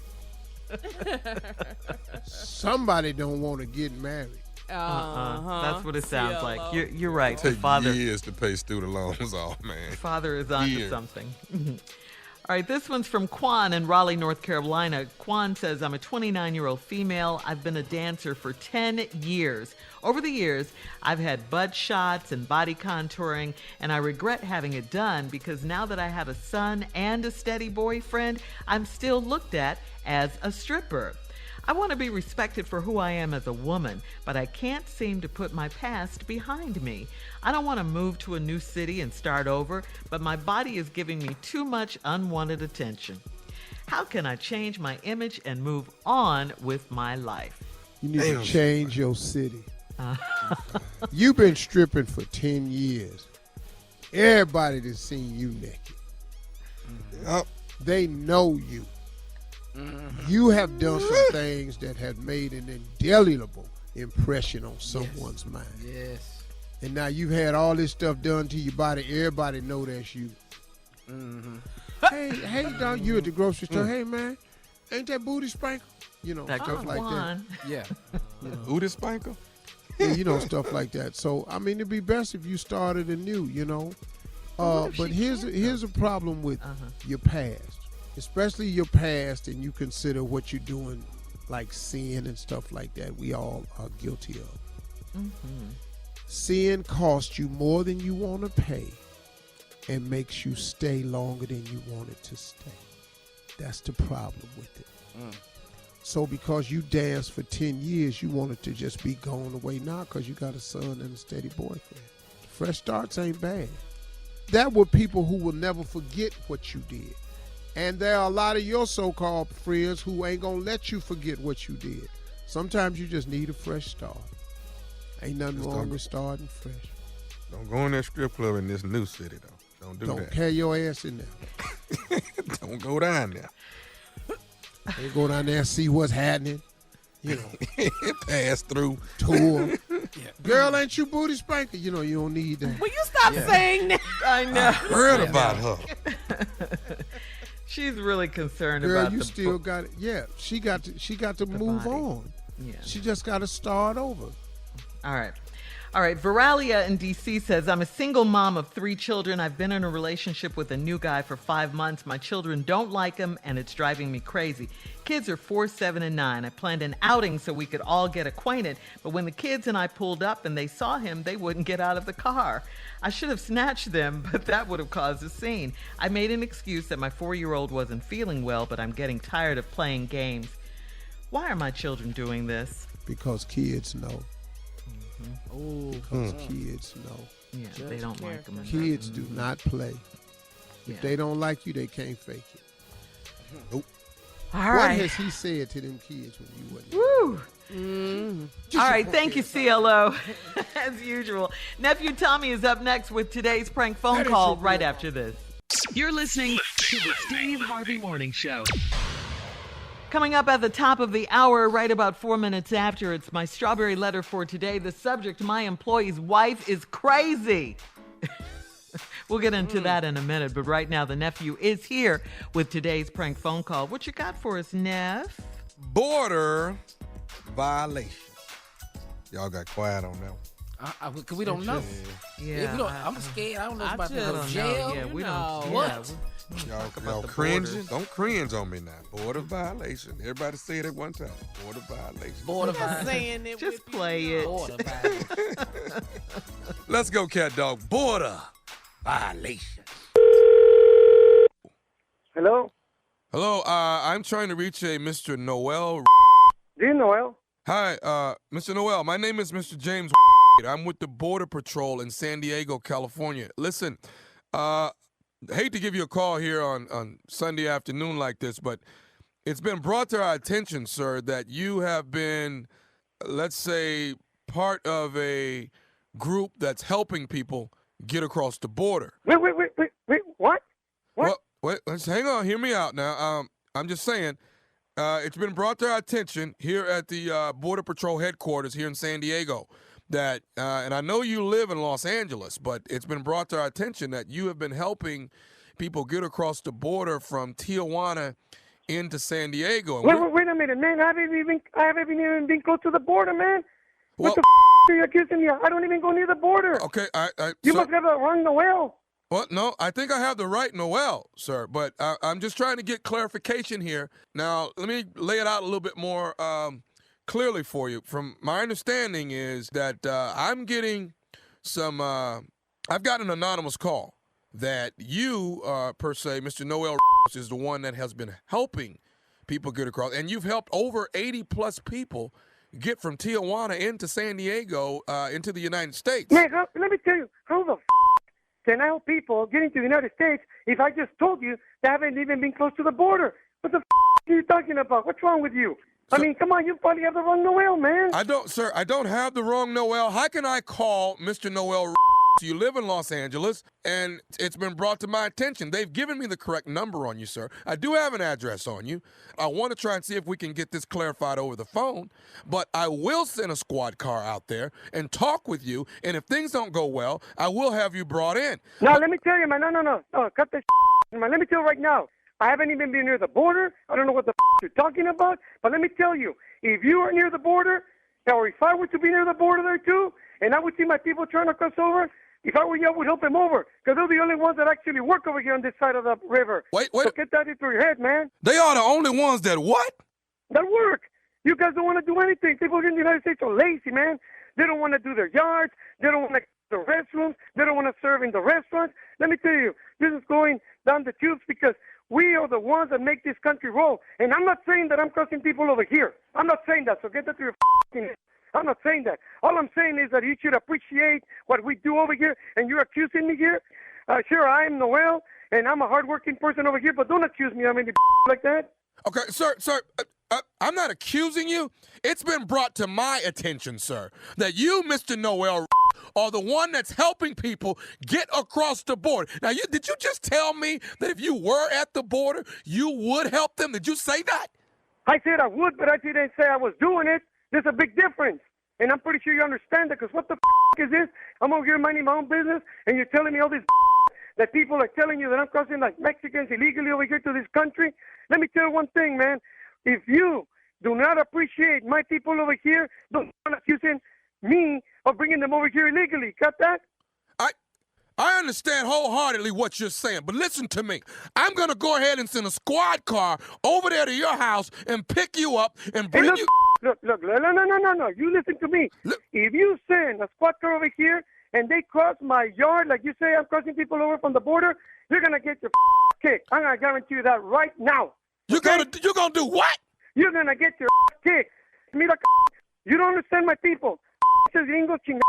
Somebody don't want to get married. That's what it sounds like. You're right. Take Father years to pay student loans off, man. Father is onto something. All right, this one's from Quan in Raleigh, North Carolina. Quan says, I'm a 29-year-old female. I've been a dancer for 10 years. Over the years, I've had butt shots and body contouring, and I regret having it done because now that I have a son and a steady boyfriend, I'm still looked at as a stripper. I want to be respected for who I am as a woman, but I can't seem to put my past behind me. I don't want to move to a new city and start over, but my body is giving me too much unwanted attention. How can I change my image and move on with my life? You need to change your city. You've been stripping for 10 years. Everybody that's seen you naked. They know you. You have done some things that have made an indelible impression on someone's mind. Yes. And now you've had all this stuff done to your body. Everybody know that's you. Hey, dog, you at the grocery store. Hey, man, ain't that booty spanker? You know, stuff like that. Yeah. Booty spanker? Yeah, you know, stuff like that. So, I mean, it'd be best if you started anew, you know. But here's a problem with your past. Especially your past, and you consider what you're doing, like sin and stuff like that. We all are guilty of. Sin costs you more than you want to pay and makes you stay longer than you wanted to stay. That's the problem with it. So because you danced for 10 years, you wanted to just be going away now because you got a son and a steady boyfriend. Fresh starts ain't bad. That were people who will never forget what you did. And there are a lot of your so-called friends who ain't gonna let you forget what you did. Sometimes you just need a fresh start. Ain't nothing wrong with starting fresh. Don't go in that strip club in this new city, though. Don't do that. Don't carry your ass in there. Don't go down there. They go down there and see what's happening. You know, pass through. Tour. Girl, ain't you booty spanker? You know, you don't need that. Will you stop saying that? I know. I heard about her. She's really concerned Girl, about you the still got it. Yeah, she got to move body. on. Yeah. She just got to start over. All right. Veralia in D.C. says, I'm a single mom of 3 children. I've been in a relationship with a new guy for 5 months. My children don't like him, and it's driving me crazy. Kids are 4, 7, and 9. I planned an outing so we could all get acquainted, but when the kids and I pulled up and they saw him, they wouldn't get out of the car. I should have snatched them, but that would have caused a scene. I made an excuse that my 4-year-old wasn't feeling well, but I'm getting tired of playing games. Why are my children doing this? Because kids know. Because kids know. Yeah, they don't like them. Kids do not play. If they don't like you, they can't fake it. Nope. All What right. has he said to them kids when you wasn't? Woo. All right, thank you, CLO. As usual. Nephew Tommy is up next with today's prank phone call right after this. You're listening to the Steve Harvey Morning Show. Coming up at the top of the hour, right about 4 minutes after, it's my strawberry letter for today. The subject, my employee's wife is crazy. We'll get into that in a minute, but right now the nephew is here with today's prank phone call. What you got for us, Neff? Border violation. Y'all got quiet on that one. Cause we don't know. Yeah, We don't, I'm scared. I don't know if about to go to don't jail. know. Yeah, we don't. What? Y'all the cringing? borders. Don't cringe on me now. Border violation. Everybody say it at one time. Border violation. Border violation. Saying it Just with play it. Border violation. Let's go, cat dog. Border violation. Hello? Hello, I'm trying to reach a Mr. Noel. Do you Noel? Hi, Mr. Noel. My name is Mr. James. I'm with the Border Patrol in San Diego, California. Listen, hate to give you a call here on Sunday afternoon like this, but it's been brought to our attention, sir, that you have been, let's say, part of a group that's helping people get across the border. Wait, what? Well, wait, let's hang on. Hear me out now. I'm just saying, it's been brought to our attention here at the Border Patrol headquarters here in San Diego that, and I know you live in Los Angeles, but it's been brought to our attention that you have been helping people get across the border from Tijuana into San Diego. And Wait a minute, man. I haven't even been close to the border, man. Well, What the are you accusing me of? I don't even go near the border. Okay, You must have the wrong Noel. Well, no, I think I have the right Noel, sir, but I'm just trying to get clarification here. Now, let me lay it out a little bit more clearly for you. From my understanding is that I'm getting some, I've got an anonymous call that you, per se, Mr. Noel, is the one that has been helping people get across, and you've helped over 80-plus people get from Tijuana into San Diego, into the United States. Man, let me tell you, how the can I help people get into the United States if I just told you they haven't even been close to the border? What the are you talking about? What's wrong with you? I mean, come on, you probably have the wrong Noel, man. I don't, sir. I don't have the wrong Noel. How can I call Mr. Noel? You live in Los Angeles, and it's been brought to my attention. They've given me the correct number on you, sir. I do have an address on you. I want to try and see if we can get this clarified over the phone, but I will send a squad car out there and talk with you, and if things don't go well, I will have you brought in. No, let me tell you, man. No, cut this man. Let me tell you right now. I haven't even been near the border. I don't know what the you're talking about, but let me tell you, if you are near the border, or if I were to be near the border there too, and I would see my people trying to cross over, if I were you, I would help them over, because they're the only ones that actually work over here on this side of the river. Wait. So get that into your head, man. They are the only ones that what? That work. You guys don't want to do anything. People here in the United States are lazy, man. They don't want to do their yards. They don't want to the restrooms. They don't want to serve in the restaurants. Let me tell you, this is going down the tubes because we are the ones that make this country roll. And I'm not saying that I'm crossing people over here. I'm not saying that, so get that to your head. I'm not saying that. All I'm saying is that you should appreciate what we do over here, and you're accusing me here. Sure, I am Noel, and I'm a hardworking person over here, but don't accuse me of any like that. Okay, sir, I'm not accusing you. It's been brought to my attention, sir, that you, Mr. Noel, are the one that's helping people get across the border. Now, did you just tell me that if you were at the border, you would help them? Did you say that? I said I would, but I didn't say I was doing it. There's a big difference, and I'm pretty sure you understand that, because what the is this? I'm over here minding my own business, and you're telling me all this that people are telling you that I'm crossing like Mexicans illegally over here to this country. Let me tell you one thing, man. If you do not appreciate my people over here, don't accusing me of bringing them over here illegally. Got that? I understand wholeheartedly what you're saying, but listen to me. I'm going to go ahead and send a squad car over there to your house and pick you up and bring you... Look, no. You listen to me. Look. If you send a squad car over here and they cross my yard, like you say I'm crossing people over from the border, you're going to get your kicked. I'm going to guarantee you that right now. You're going to do what? You're going to get your kicked. Mira, you don't understand my people. Esos gringos chingados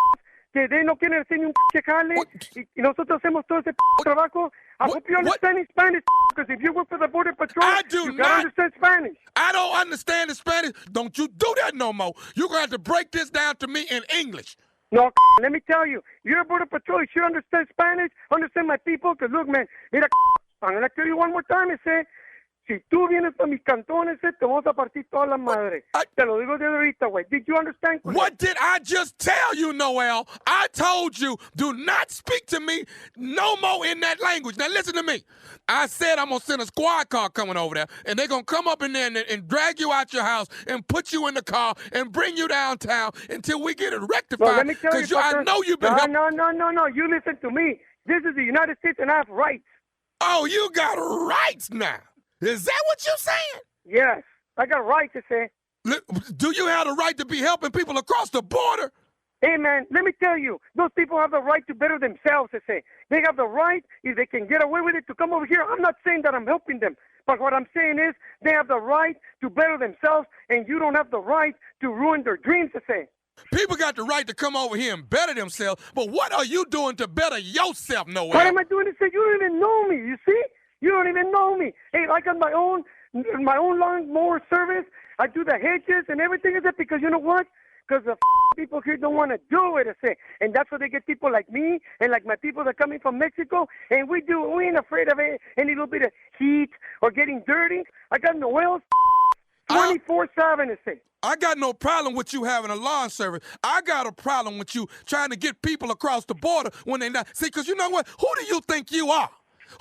que they no quieren hacer ni un jale y nosotros hacemos todo ese trabajo. I hope you understand Spanish, because if you work for the Border Patrol, you gotta understand Spanish. I don't understand the Spanish. Don't you do that no more. You're going to have to break this down to me in English. No, let me tell you, you're a Border Patrol. You should understand Spanish, understand my people, because look, man, mira, I'm going to tell you one more time, say, Si tú vienes a mis cantones, te vamos a partir toda la madre. Te lo digo de ahorita, güey. Did you understand? What did I just tell you, Noel? I told you, do not speak to me no more in that language. Now listen to me. I said I'm going to send a squad car coming over there, and they're going to come up in there and drag you out your house and put you in the car and bring you downtown until we get it rectified. Well, let me tell you, I know you've been No. You listen to me. This is the United States, and I have rights. Oh, you got rights now. Is that what you're saying? Yes, I got rights to say. Do you have the right to be helping people across the border? Hey, man, let me tell you, those people have the right to better themselves, to say. They have the right, if they can get away with it, to come over here. I'm not saying that I'm helping them, but what I'm saying is they have the right to better themselves, and you don't have the right to ruin their dreams, to say. People got the right to come over here and better themselves, but what are you doing to better yourself, Noel? What am I doing to say? You don't even know me, you see? You don't even know me. Hey, I got my own lawnmower service. I do the hedges and everything. Is it because you know what? Because the people here don't want to do it, I say. And that's why they get people like me and like my people that are coming from Mexico. And we ain't afraid of any little bit of heat or getting dirty. I got Noel's 24/7, I say. I got no problem with you having a lawn service. I got a problem with you trying to get people across the border when they not. See, because you know what? Who do you think you are?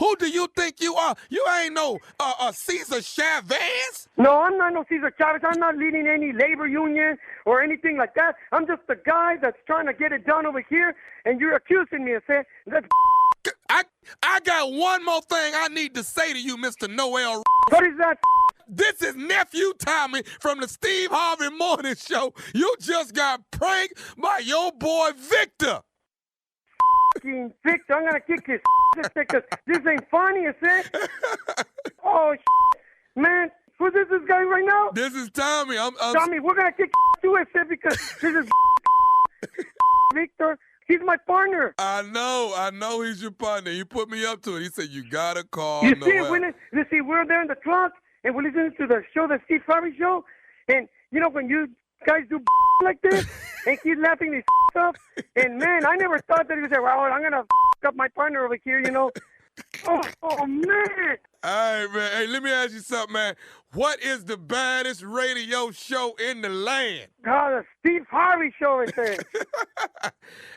Who do you think you are? You ain't no Cesar Chavez. No, I'm not no Cesar Chavez. I'm not leading any labor union or anything like that. I'm just the guy that's trying to get it done over here, and you're accusing me of saying that's. I got one more thing I need to say to you, Mr. Noel. What is that? This is Nephew Tommy from the Steve Harvey Morning Show. You just got pranked by your boy Victor. Victor, I'm gonna kick his because this ain't funny, is it? Oh, man, who's this guy right now? This is Tommy. Tommy, we're gonna kick you, because this is Victor. He's my partner. I know he's your partner. He put me up to it. He said, you gotta call You Noel. see, we're there in the truck, and we're listening to the show, the Steve Harvey Show, and you know, when you guys do like this, and he's laughing his stuff, and man, I never thought that he would say, well, I'm gonna up my partner over here, you know. Oh, man. All right, man. Hey, let me ask you something, man. What is the baddest radio show in the land? God, the Steve Harvey Show is there.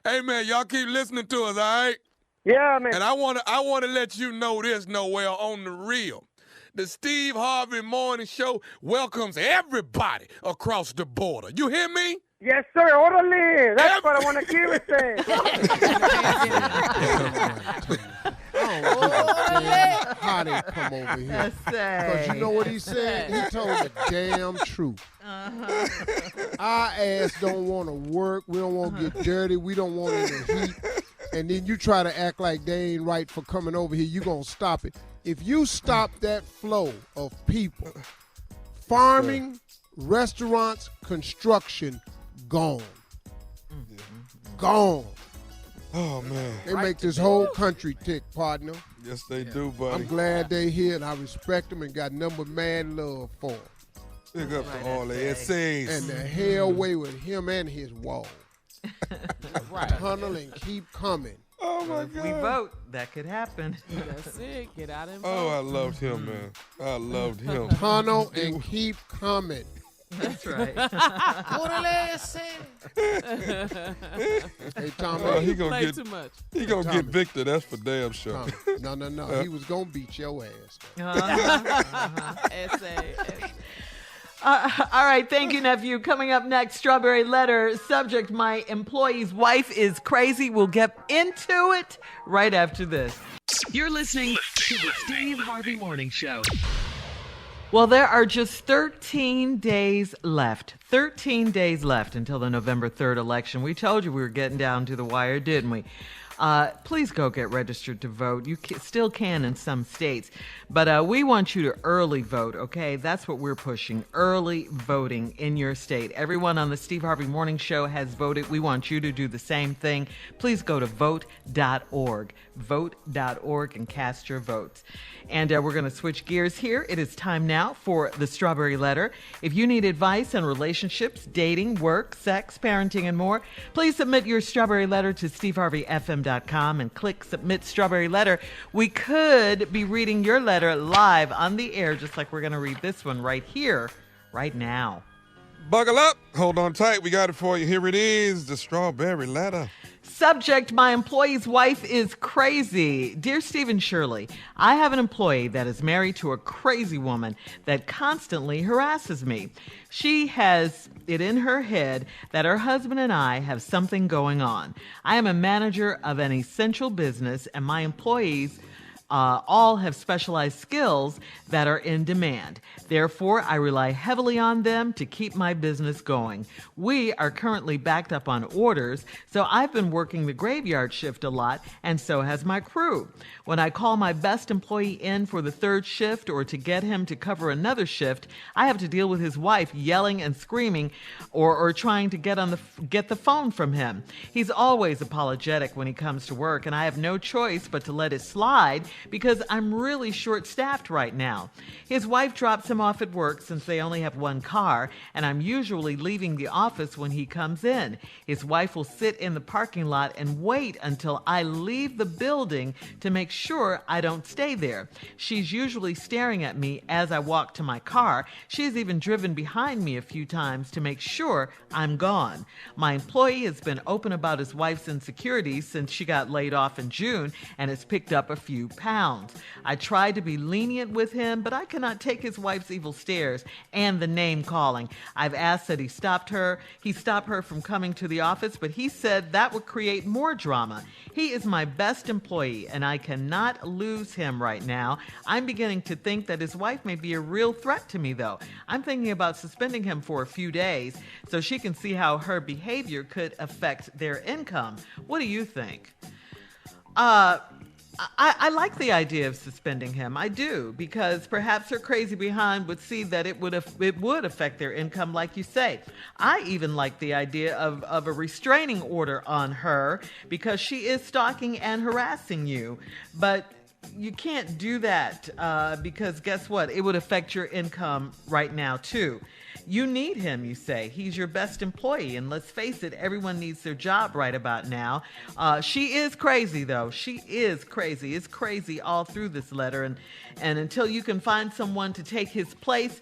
Hey, man, y'all keep listening to us, all right? Yeah, man. And I wanna let you know this, Noel, on the real. The Steve Harvey Morning Show welcomes everybody across the border. You hear me? Yes, sir. Orale. That's what I want to hear it say. How they come over here? Because you know what he said? He told the damn truth. Our ass don't want to work. We don't want to get dirty. We don't want any heat. And then you try to act like they ain't right for coming over here. You going to stop it. If you stop that flow of people, farming, restaurants, construction, gone. Gone. Oh, man. They make this whole country tick, partner. Yes, they do, buddy. I'm glad they here, and I respect them and got number man love for them. Big up to all the essays. And the hell away with him and his wall. Tunnel and keep coming. Oh, my If God. we vote, that could happen. That's it. Get out and vote. Oh, I loved him, man. I loved him. Tunnel and keep coming. That's right. Hey, Tommy. Oh, he Play gonna too much. He gonna Tommy. get Victor. That's for damn sure. Tommy. No. He was going to beat your ass. Essay. All right, thank you, nephew. Coming up next, Strawberry Letter. Subject, my employee's wife is crazy. We'll get into it right after this. You're listening to the Steve Harvey Morning Show. Well, there are just 13 days left. 13 days left until the November 3rd election. We told you we were getting down to the wire, didn't we? Please go get registered to vote. You still can in some states. But we want you to early vote, okay? That's what we're pushing, early voting in your state. Everyone on the Steve Harvey Morning Show has voted. We want you to do the same thing. Please go to vote.org. Vote.org and cast your votes. And we're going to switch gears here. It is time now for the Strawberry Letter. If you need advice on relationships, dating, work, sex, parenting, and more, please submit your Strawberry Letter to steveharveyfm.com. strawberryletter.com and click Submit Strawberry Letter. We could be reading your letter live on the air, just like we're going to read this one right here, right now. Buckle up. Hold on tight. We got it for you. Here it is, the Strawberry Letter. Subject, my employee's wife is crazy. Dear Steve and Shirley, I have an employee that is married to a crazy woman that constantly harasses me. She has it in her head that her husband and I have something going on. I am a manager of an essential business, and my employees all have specialized skills that are in demand. Therefore, I rely heavily on them to keep my business going. We are currently backed up on orders, so I've been working the graveyard shift a lot, and so has my crew. When I call my best employee in for the third shift or to get him to cover another shift, I have to deal with his wife yelling and screaming or trying to get the phone from him. He's always apologetic when he comes to work, and I have no choice but to let it slide because I'm really short-staffed right now. His wife drops him off at work since they only have one car, and I'm usually leaving the office when he comes in. His wife will sit in the parking lot and wait until I leave the building to make sure I don't stay there. She's usually staring at me as I walk to my car. She's even driven behind me a few times to make sure I'm gone. My employee has been open about his wife's insecurities since she got laid off in June and has picked up a few pounds. I tried to be lenient with him, but I cannot take his wife's evil stares and the name calling. I've asked that he stop her from coming to the office, but he said that would create more drama. He is my best employee, and I cannot lose him right now. I'm beginning to think that his wife may be a real threat to me, though. I'm thinking about suspending him for a few days so she can see how her behavior could affect their income. What do you think? I like the idea of suspending him. I do, because perhaps her crazy behind would see that it would affect their income, like you say. I even like the idea of a restraining order on her because she is stalking and harassing you. But you can't do that because guess what? It would affect your income right now, too. You need him, you say. He's your best employee. And let's face it, everyone needs their job right about now. She is crazy, though. She is crazy. It's crazy all through this letter. And until you can find someone to take his place,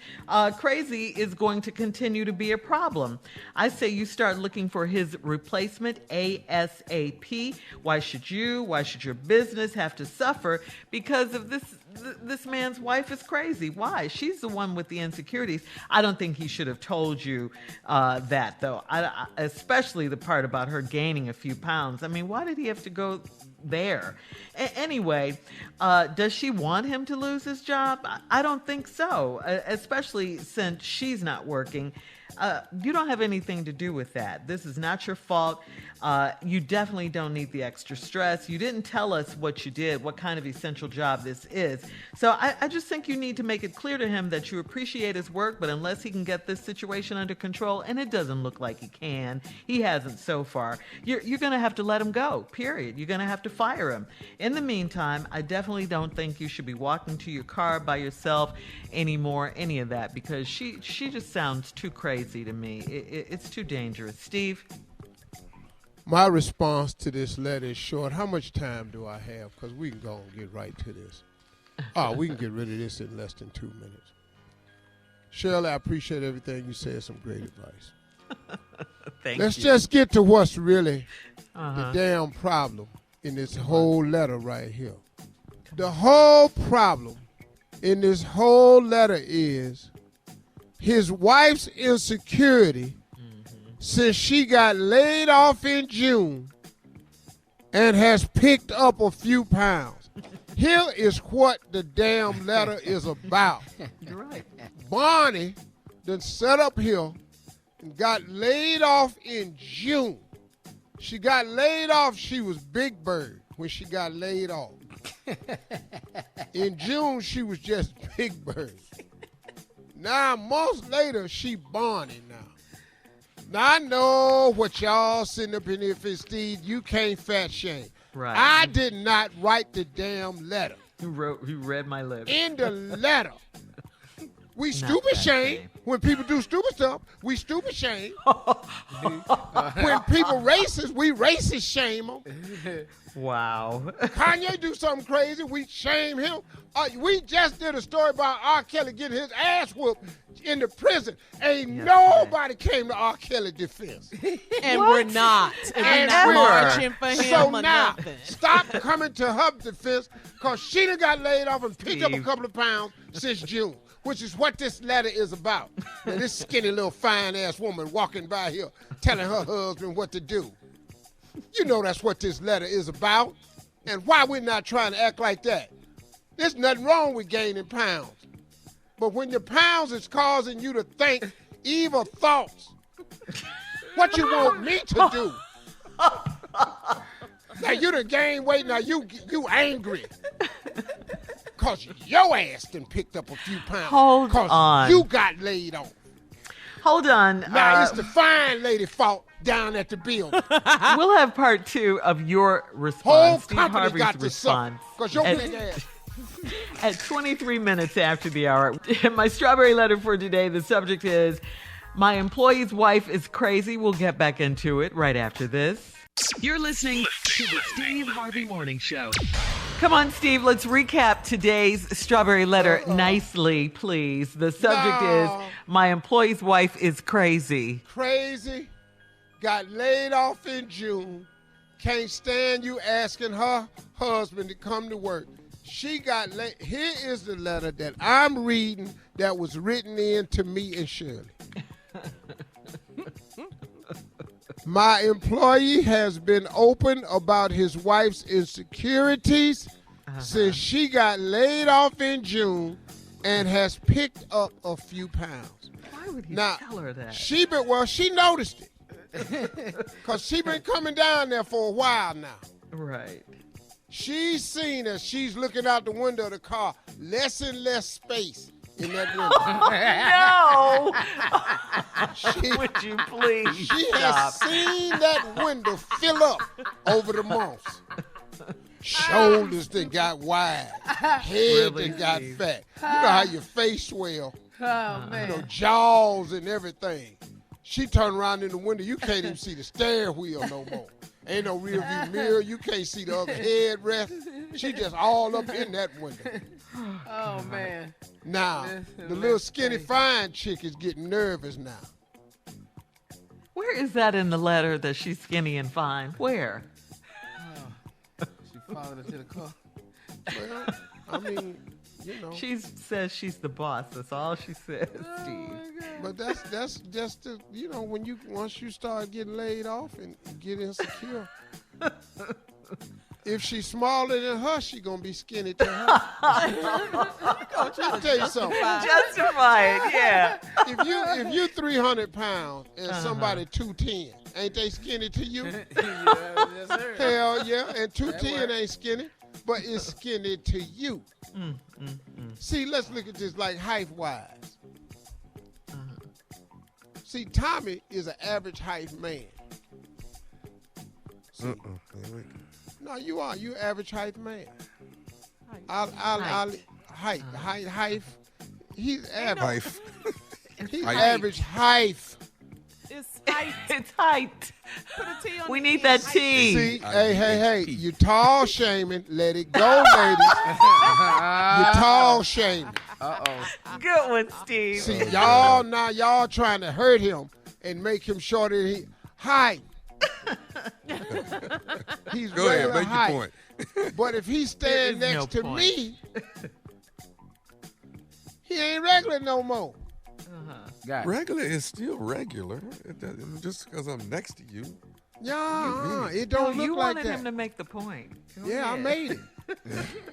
crazy is going to continue to be a problem. I say you start looking for his replacement ASAP. Why should your business have to suffer because of this man's wife is crazy? Why? She's the one with the insecurities. I don't think he should have told you that, though. Especially the part about her gaining a few pounds. I mean, why did he have to go there? Anyway, does she want him to lose his job? I don't think so, especially since she's not working. You don't have anything to do with that. This is not your fault. You definitely don't need the extra stress. You didn't tell us what you did, what kind of essential job this is. So I just think you need to make it clear to him that you appreciate his work, but unless he can get this situation under control, and it doesn't look like he can, he hasn't so far, you're going to have to let him go, period. You're going to have to fire him. In the meantime, I definitely don't think you should be walking to your car by yourself anymore, any of that, because she just sounds too crazy to me. It's too dangerous. Steve? My response to this letter is short. How much time do I have? Because we can go and get right to this. We can get rid of this in less than 2 minutes. Shirley, I appreciate everything you said. Some great advice. Let's just get to what's really the damn problem in this whole letter right here. The whole problem in this whole letter is his wife's insecurity since she got laid off in June and has picked up a few pounds. Here is what the damn letter is about. You're right. Bonnie done set up here and got laid off in June. She got laid off. She was Big Bird when she got laid off. In June, she was just Big Bird. Now, months later, she Bonnie now. Now, I know what y'all sitting up in here for, Steve. You can't fat shame. Right. I did not write the damn letter. You read my lips. In the letter, We stupid shame. When people do stupid stuff, we stupid shame. When people racist, we racist shame them. Wow. Kanye do something crazy, we shame him. We just did a story about R. Kelly getting his ass whooped in the prison. Ain't nobody came to R. Kelly's defense. And we're not. And we're not marching for him so or now, nothing. stop coming to her defense, because she done got laid off and picked up a couple of pounds since June, which is what this letter is about. Now, this skinny little fine-ass woman walking by here telling her husband what to do. You know that's what this letter is about. And why we're not trying to act like that. There's nothing wrong with gaining pounds. But when your pounds is causing you to think evil thoughts, what you want me to do? Now you done gained weight, now you angry. Because your ass done picked up a few pounds. Hold on. You got laid off. Hold on. Now it's the fine lady fault down at the building. We'll have part 2 of your response. Whole Steve company Harvey's got to response. Because your big ass. At 23 minutes after the hour. My strawberry letter for today, the subject is, my employee's wife is crazy. We'll get back into it right after this. You're listening to the Steve Harvey Morning Show. Come on, Steve, let's recap today's strawberry letter nicely, please. The subject is, my employee's wife is crazy. Crazy, got laid off in June, can't stand you asking her husband to come to work. She got laid. Here is the letter that I'm reading that was written in to me and Shirley. My employee has been open about his wife's insecurities since she got laid off in June and has picked up a few pounds. Why would he tell her that? She noticed it. Because she been coming down there for a while now. Right. She's seen as she's looking out the window of the car, less and less space in that window. No! Would you please She stop? has seen that window fill up over the months. Shoulders that got wide, head Really, that got Steve? fat. You know how your face swell. Oh, man. You know, jaws and everything. She turned around in the window. You can't even see the steering wheel no more. Ain't no rear view mirror. You can't see the other headrest. She just all up in that window. Oh, man. Now, the little skinny fine chick is getting nervous now. Where is that in the letter that she's skinny and fine? Where? She followed her to the car. Well, I mean, you know. She says she's the boss. That's all she says, Steve. But that's just the, you know, once you start getting laid off and get insecure. If she's smaller than her, she gonna be skinny to her. Let me tell you something. Justify it, yeah. If you 300 pounds and somebody 210, ain't they skinny to you? Yes, sir. Hell yeah, and 210 ain't skinny, but it's skinny to you. See, let's look at this like height-wise. See, Tommy is an average height man. See, no, you are. You average height man. Height. He's average. He's average height. It's height. It's height. Put a T on We the need end. that T. See, hey, you tall shaming. Let it go, ladies. You tall shaming. Good one, Steve. See, y'all trying to hurt him and make him shorter than he. Height. He's Go ahead, regular make height. your point. But if he stand There is next no to point. me, he ain't regular no more. Got it. Regular is still regular. Just because I'm next to you. Yeah, it don't you look like wanted that. him to make the point. Go Yeah, I ahead. made it.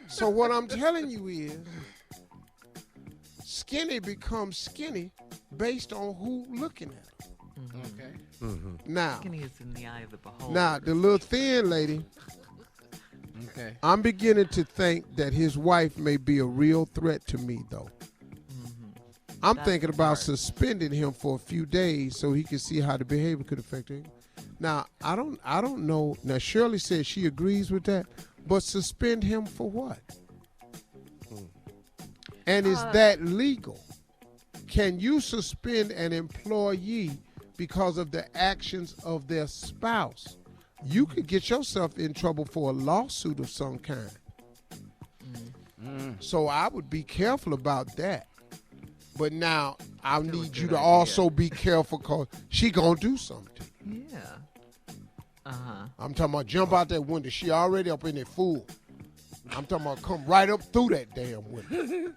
So what I'm telling you is, skinny becomes skinny based on who looking at him. Okay. Now, Skinny is in the eye of the beholder. now the little thin lady, Okay. I'm beginning to think that his wife may be a real threat to me, though. I'm That's thinking about hard. suspending him for a few days so he can see how the behavior could affect him. Now, I don't know. Now, Shirley said she agrees with that, but suspend him for what? And is that legal? Can you suspend an employee because of the actions of their spouse? You could get yourself in trouble for a lawsuit of some kind. So I would be careful about that. But now I need you to also be careful because she gonna do something. Yeah. I'm talking about jump out that window. She already up in there full. I'm talking about come right up through that damn window.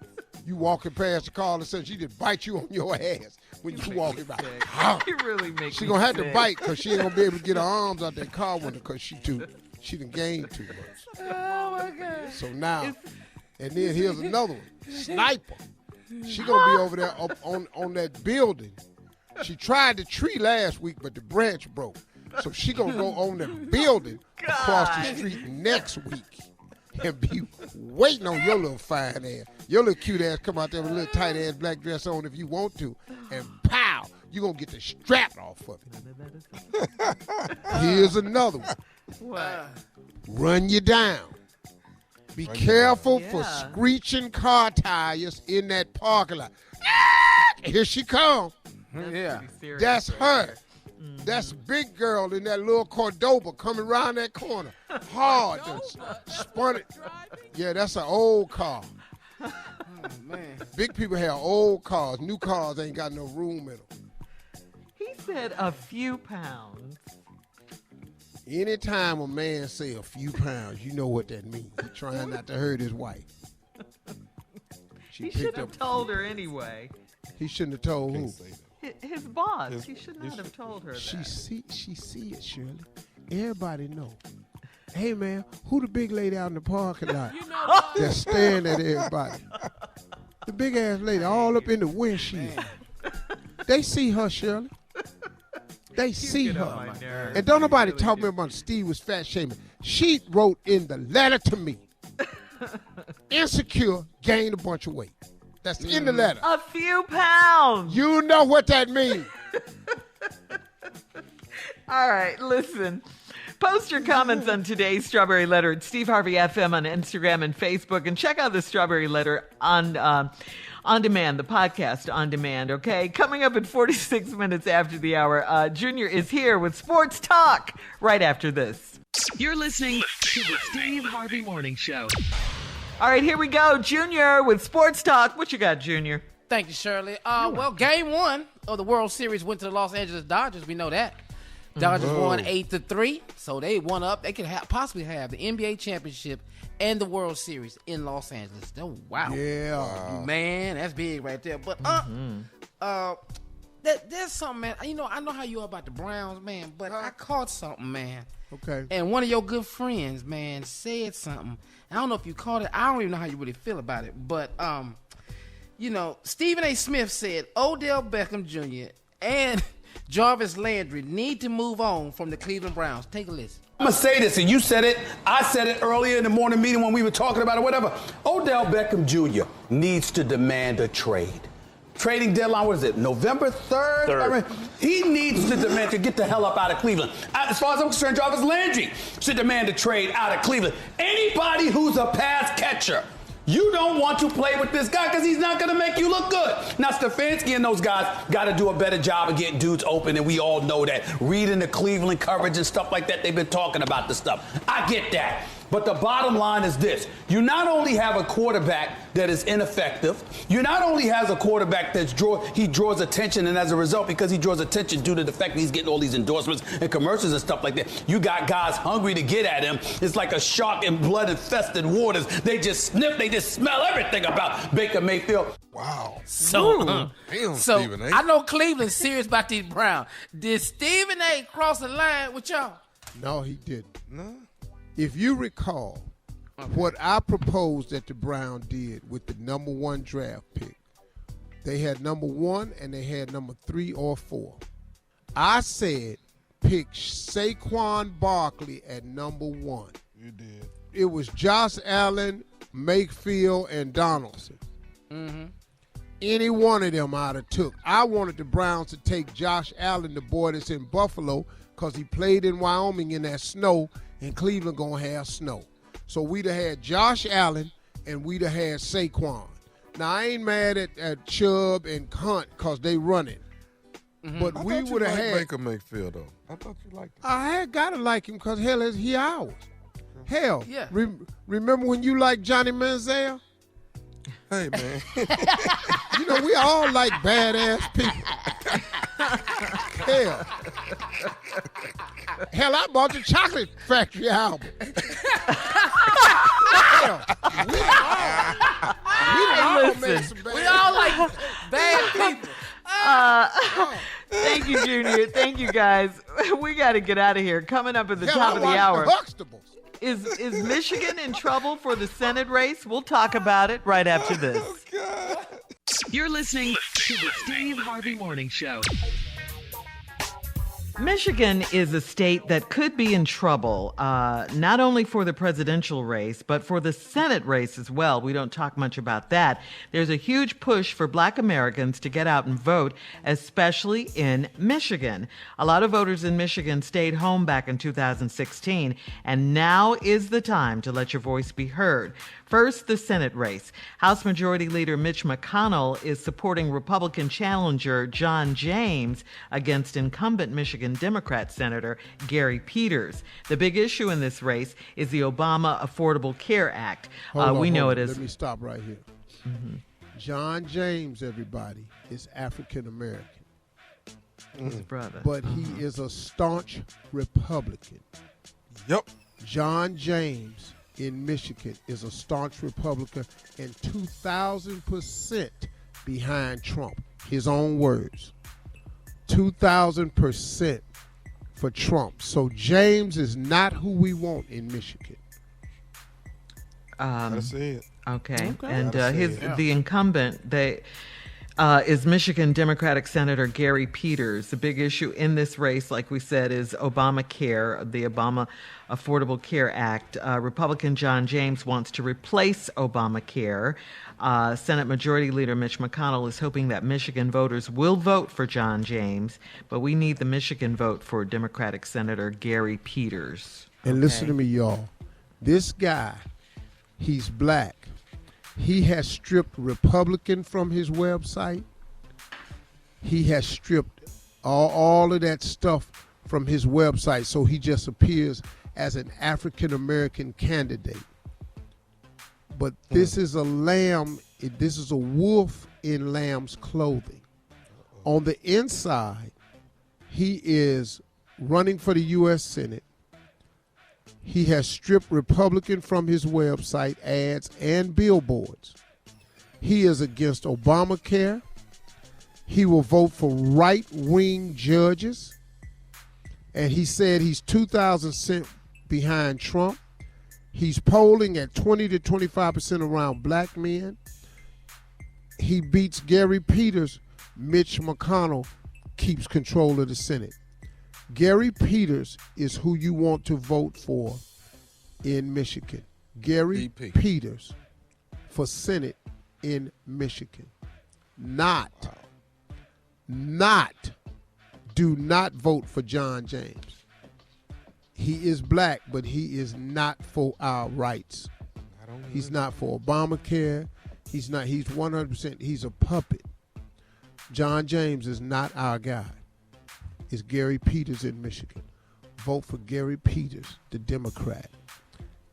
You walking past the car and sudden she just bite you on your ass when you walking by. You really make She me gonna have sick. to bite because she ain't gonna be able to get her arms out that car window because she done gained too much. Oh my God. So now, and then here's another one. Sniper. She gonna be over there up on that building. She tried the tree last week, but the branch broke. So she gonna go on the building across the street next week and be waiting on your little fine ass. Your little cute ass come out there with a little tight ass black dress on if you want to, and pow, you gonna get the strap off of it. Here's another one. What? Run you down. Be careful for screeching car tires in that parking lot. Here she come. Yeah. That's her. That's big girl in that little Cordoba coming around that corner. Hard. Spun it. Yeah, that's an old car. Oh, man. Big people have old cars. New cars ain't got no room in them. He said a few pounds. Anytime a man say a few pounds, you know what that means. He's trying not to hurt his wife. He should have told her anyway. He shouldn't have told who? His boss. He should not have told her She that. see it, Shirley. Everybody know. Hey, man, who the big lady out in the parking lot that's staring at everybody? The big-ass lady all up in the windshield. They see her, Shirley. They see her. And don't nobody talk to me about Steve was fat shaming. She wrote in the letter to me, insecure, gained a bunch of weight. That's in the letter. A few pounds. You know what that means. All right, listen. Post your comments on today's Strawberry Letter at Steve Harvey FM on Instagram and Facebook, and check out the Strawberry Letter on demand, the podcast on demand, okay? Coming up at 46 minutes after the hour, Junior is here with Sports Talk right after this. You're listening to the Steve Harvey Morning Show. All right, here we go. Junior with Sports Talk. What you got, Junior? Thank you, Shirley. Well, game one of the World Series went to the Los Angeles Dodgers. We know that. Dodgers won 8-3, so they won up. They could possibly have the NBA championship and the World Series in Los Angeles. Oh, wow. Yeah. Man, that's big right there. But there's something, man. You know, I know how you are about the Browns, man, but I caught something, man. Okay. And one of your good friends, man, said something. I don't know if you caught it. I don't even know how you really feel about it. But, you know, Stephen A. Smith said Odell Beckham Jr. and Jarvis Landry need to move on from the Cleveland Browns. Take a listen. I'm going to say this, and you said it. I said it earlier in the morning meeting when we were talking about it, whatever. Odell Beckham Jr. needs to demand a trade. Trading deadline, what is it, November 3rd? I mean, he needs to demand to get the hell up out of Cleveland. As far as I'm concerned, Jarvis Landry should demand a trade out of Cleveland. Anybody who's a pass catcher, you don't want to play with this guy because he's not going to make you look good. Now, Stefanski and those guys got to do a better job of getting dudes open, and we all know that. Reading the Cleveland coverage and stuff like that, they've been talking about this stuff. I get that. But the bottom line is this. You not only have a quarterback that is ineffective, you not only has a quarterback that he draws attention, and as a result, because he draws attention due to the fact that he's getting all these endorsements and commercials and stuff like that, you got guys hungry to get at him. It's like a shark in blood-infested waters. They just sniff, they just smell everything about Baker Mayfield. Wow. So, Damn, so Stephen A. I know Cleveland's serious about these Browns. Did Stephen A. cross the line with y'all? No, he didn't. No. If you recall, what I proposed that the Browns did with the number 1 draft pick, they had number 1 and they had number 3 or 4. I said pick Saquon Barkley at number 1. You did. It was Josh Allen, Mayfield, and Donaldson. Mm-hmm. Any one of them I'd have took. I wanted the Browns to take Josh Allen, the boy that's in Buffalo, because he played in Wyoming in that snow, and Cleveland going to have snow. So we'd have had Josh Allen, and we'd have had Saquon. Now, I ain't mad at Chubb and Hunt because they running. Mm-hmm. But we would have had Baker Mayfield, though. I thought you liked him. I had got to like him because, hell, he ours. Hell, yeah. Remember when you liked Johnny Manziel? Hey, man. You know, we all like badass people. Hell, I bought the Chocolate Factory album. Hell, we all like bad people. Thank you, Junior. Thank you, guys. We got to get out of here. Coming up at the top of the hour. Is Michigan in trouble for the Senate race? We'll talk about it right after this. Oh, you're listening to the Steve Harvey Morning Show. Michigan is a state that could be in trouble, not only for the presidential race, but for the Senate race as well. We don't talk much about that. There's a huge push for Black Americans to get out and vote, especially in Michigan. A lot of voters in Michigan stayed home back in 2016, and now is the time to let your voice be heard. First, the Senate race. House Majority Leader Mitch McConnell is supporting Republican challenger John James against incumbent Michigan Democrat Senator Gary Peters. The big issue in this race is the Obama Affordable Care Act. Let me stop right here. Mm-hmm. John James, everybody, is African American. His brother. But he is a staunch Republican. Yep. John James in Michigan is a staunch Republican and 2,000% behind Trump. His own words. 2,000% for Trump. So James is not who we want in Michigan. That's it. Okay. And the incumbent is Michigan Democratic Senator Gary Peters. The big issue in this race, like we said, is Obamacare, the Obama Affordable Care Act. Republican John James wants to replace Obamacare. Senate Majority Leader Mitch McConnell is hoping that Michigan voters will vote for John James, but we need the Michigan vote for Democratic Senator Gary Peters. And listen to me, y'all. This guy, he's black. He has stripped Republican from his website. He has stripped all of that stuff from his website, so he just appears as an African-American candidate. But this is a lamb, this is a wolf in lamb's clothing. On the inside, he is running for the U.S. Senate. He has stripped Republican from his website, ads, and billboards. He is against Obamacare. He will vote for right-wing judges. And he said he's 2,000% behind Trump. He's polling at 20 to 25% around black men. He beats Gary Peters. Mitch McConnell keeps control of the Senate. Gary Peters is who you want to vote for in Michigan. Gary Peters for Senate in Michigan. Do not vote for John James. He is black, but he is not for our rights. He's not for Obamacare. He's 100%, he's a puppet. John James is not our guy. It's Gary Peters in Michigan. Vote for Gary Peters, the Democrat.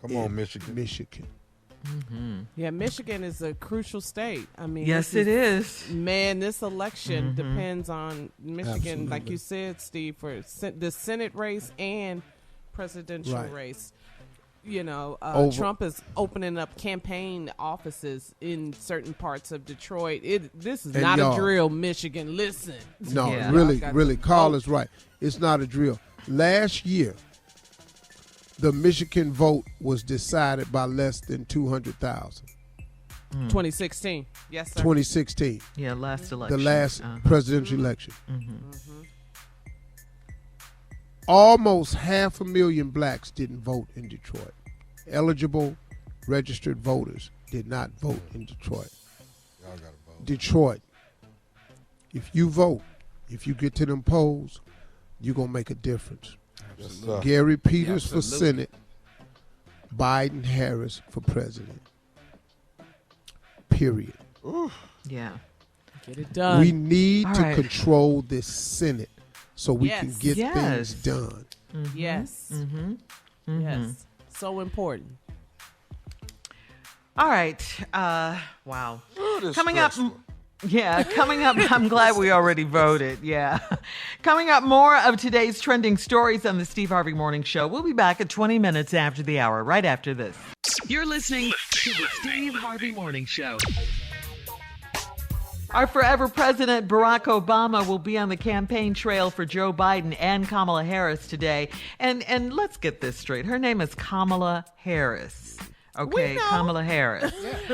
Come on, Michigan. Mm-hmm. Yeah, Michigan is a crucial state. I mean, yes, it is. Man, this election depends on Michigan, absolutely, like you said, Steve, for the Senate race and presidential race. You know, Trump is opening up campaign offices in certain parts of Detroit. This is not a drill, Michigan. Listen. No, really, Carl is right. It's not a drill. Last year, the Michigan vote was decided by less than 200,000. 2016. Yes, sir. 2016. Yeah, last election. The last presidential election. Almost 500,000 blacks didn't vote in Detroit. Eligible, registered voters did not vote in Detroit. Y'all gotta vote. Detroit, if you vote, if you get to them polls, you're going to make a difference. Yes, Gary Peters for Senate, Biden Harris for president. Period. Yeah. Get it done. We need All to right. control this Senate so we can Yes. get Yes. things done. Yes. Yes. So important. All right. Wow. this Coming up. stressful. Yeah, coming up, I'm glad we already voted. Yeah. Coming up, more of today's trending stories on the Steve Harvey Morning Show. We'll be back at 20 minutes after the hour, right after this. You're listening to the Steve Harvey Morning Show. Our forever president, Barack Obama, will be on the campaign trail for Joe Biden and Kamala Harris today. And let's get this straight. Her name is Kamala Harris. Okay, Kamala Harris.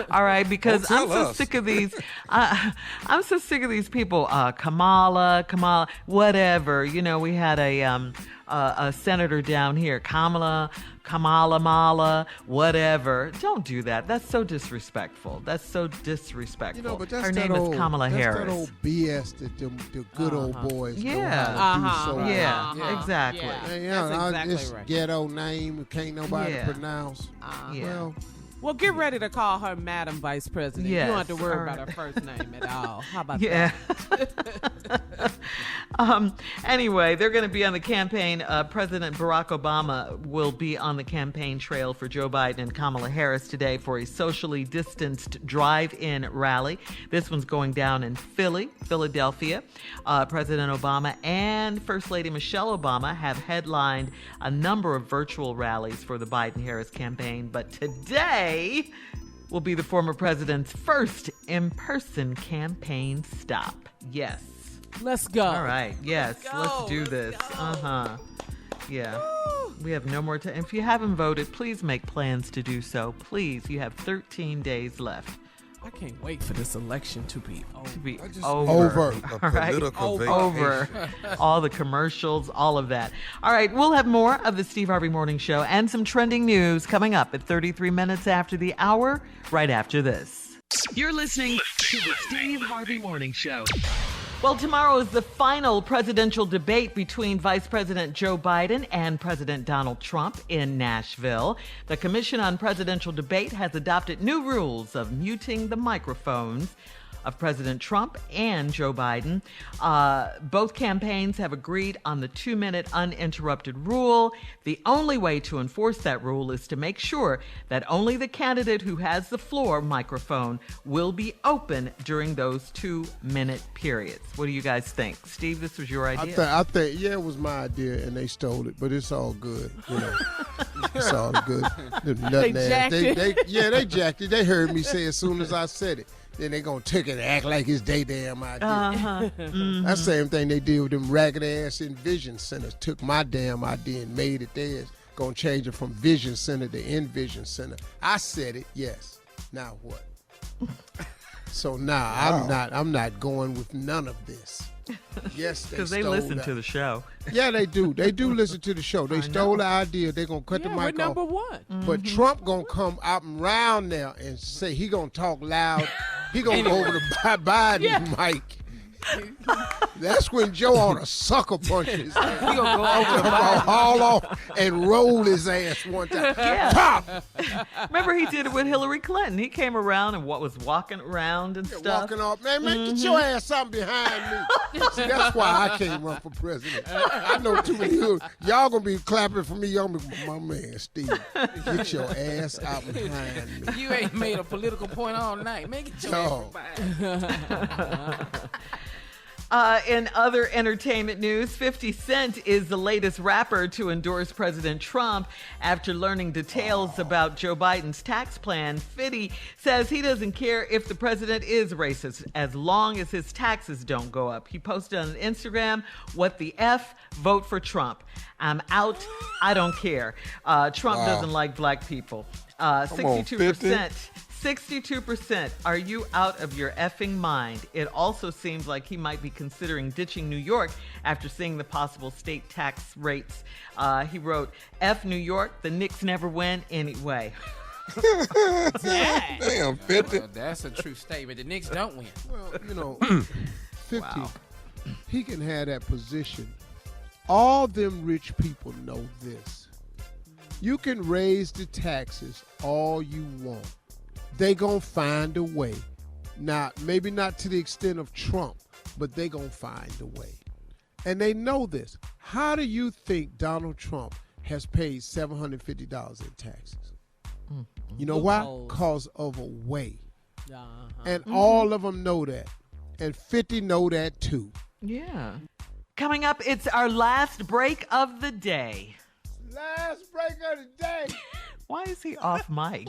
All right, because Don't I'm tell so us. sick of these. I'm so sick of these people. Kamala, whatever. You know, we had a senator down here, Kamala, Mala, whatever. Don't do that. That's so disrespectful. That's so disrespectful. You know, but that's Her that name old, is Kamala that's Harris. that old BS that the good old boys know Yeah. how to do so well. Yeah, exactly. That's exactly this right. ghetto name can't nobody Yeah. pronounce. Yeah. Well, get ready to call her Madam Vice President. You Yes, don't have to worry all about right. her first name at all. How about Yeah. that? Anyway, they're going to be on the campaign. President Barack Obama will be on the campaign trail for Joe Biden and Kamala Harris today for a socially distanced drive-in rally. This one's going down in Philadelphia. President Obama and First Lady Michelle Obama have headlined a number of virtual rallies for the Biden-Harris campaign, but today will be the former president's first in-person campaign stop. Yes. Let's go. All right. Yes. Let's do Let's this. go. Yeah. We have no more time. If you haven't voted, please make plans to do so. Please. You have 13 days left I can't wait for this election to be over. to be I just- over. A All right? political Over. All the commercials, all of that. All right. We'll have more of the Steve Harvey Morning Show and some trending news coming up at 33 minutes after the hour, right after this. You're listening to the Steve Harvey Morning Show. Well, tomorrow is the final presidential debate between Vice President Joe Biden and President Donald Trump in Nashville. The Commission on Presidential Debate has adopted new rules of muting the microphones of President Trump and Joe Biden. Both campaigns have agreed on the 2-minute uninterrupted rule. The only way to enforce that rule is to make sure that only the candidate who has the floor microphone will be open during those 2-minute periods. What do you guys think? Steve, this was your idea. I think, yeah, it was my idea, and they stole it, but it's all good. You know, it's all good. They jacked it. They jacked it. They heard me say as soon as I said it. Then they gonna take it and act like it's their damn idea. That's the same thing they did with them ragged ass Envision centers. Took my damn idea and made it theirs. Gonna change it from Vision Center to Envision Center. I said it, yes. Now what? So now I'm not going with none of this. Yes, because they listen to the show. Yeah, they do. They do listen to the show. They stole the idea. They're going to cut the mic we're off. number one. But Trump going to come out and round there and say he going to talk loud. He going to go over to Biden's mic. That's when Joe ought to sucker punch his ass. He going to go over haul off and roll his ass one time. Yeah. Pop! Remember he did it with Hillary Clinton. He came around and was walking around and stuff. Walking off. Man, get your ass something behind me. See, that's why I can't run for president. I know too many y'all going to be clapping for me. Y'all be, my man, Steve, get your ass out behind me. You ain't made a political point all night. Make it your No. In other entertainment news, 50 Cent is the latest rapper to endorse President Trump after learning details about Joe Biden's tax plan. 50 says he doesn't care if the president is racist as long as his taxes don't go up. He posted on Instagram, "What the F? Vote for Trump. I'm out. I don't care. Trump doesn't like black people." 62%. Are you out of your effing mind? It also seems like he might be considering ditching New York after seeing the possible state tax rates. He wrote, "F New York, the Knicks never win anyway." Damn, 50. Well, that's a true statement. The Knicks don't win. Well, you know, 50, he can have that position. All them rich people know this. You can raise the taxes all you want. They gonna find a way Now, maybe not to the extent of Trump, but they going to find a way. And they know this. How do you think Donald Trump has paid $750 in taxes? You know why? Because of a way. And all of them know that. And 50 know that too. Yeah. Coming up, it's our last break of the day. Last break of the day. Why is he off mic?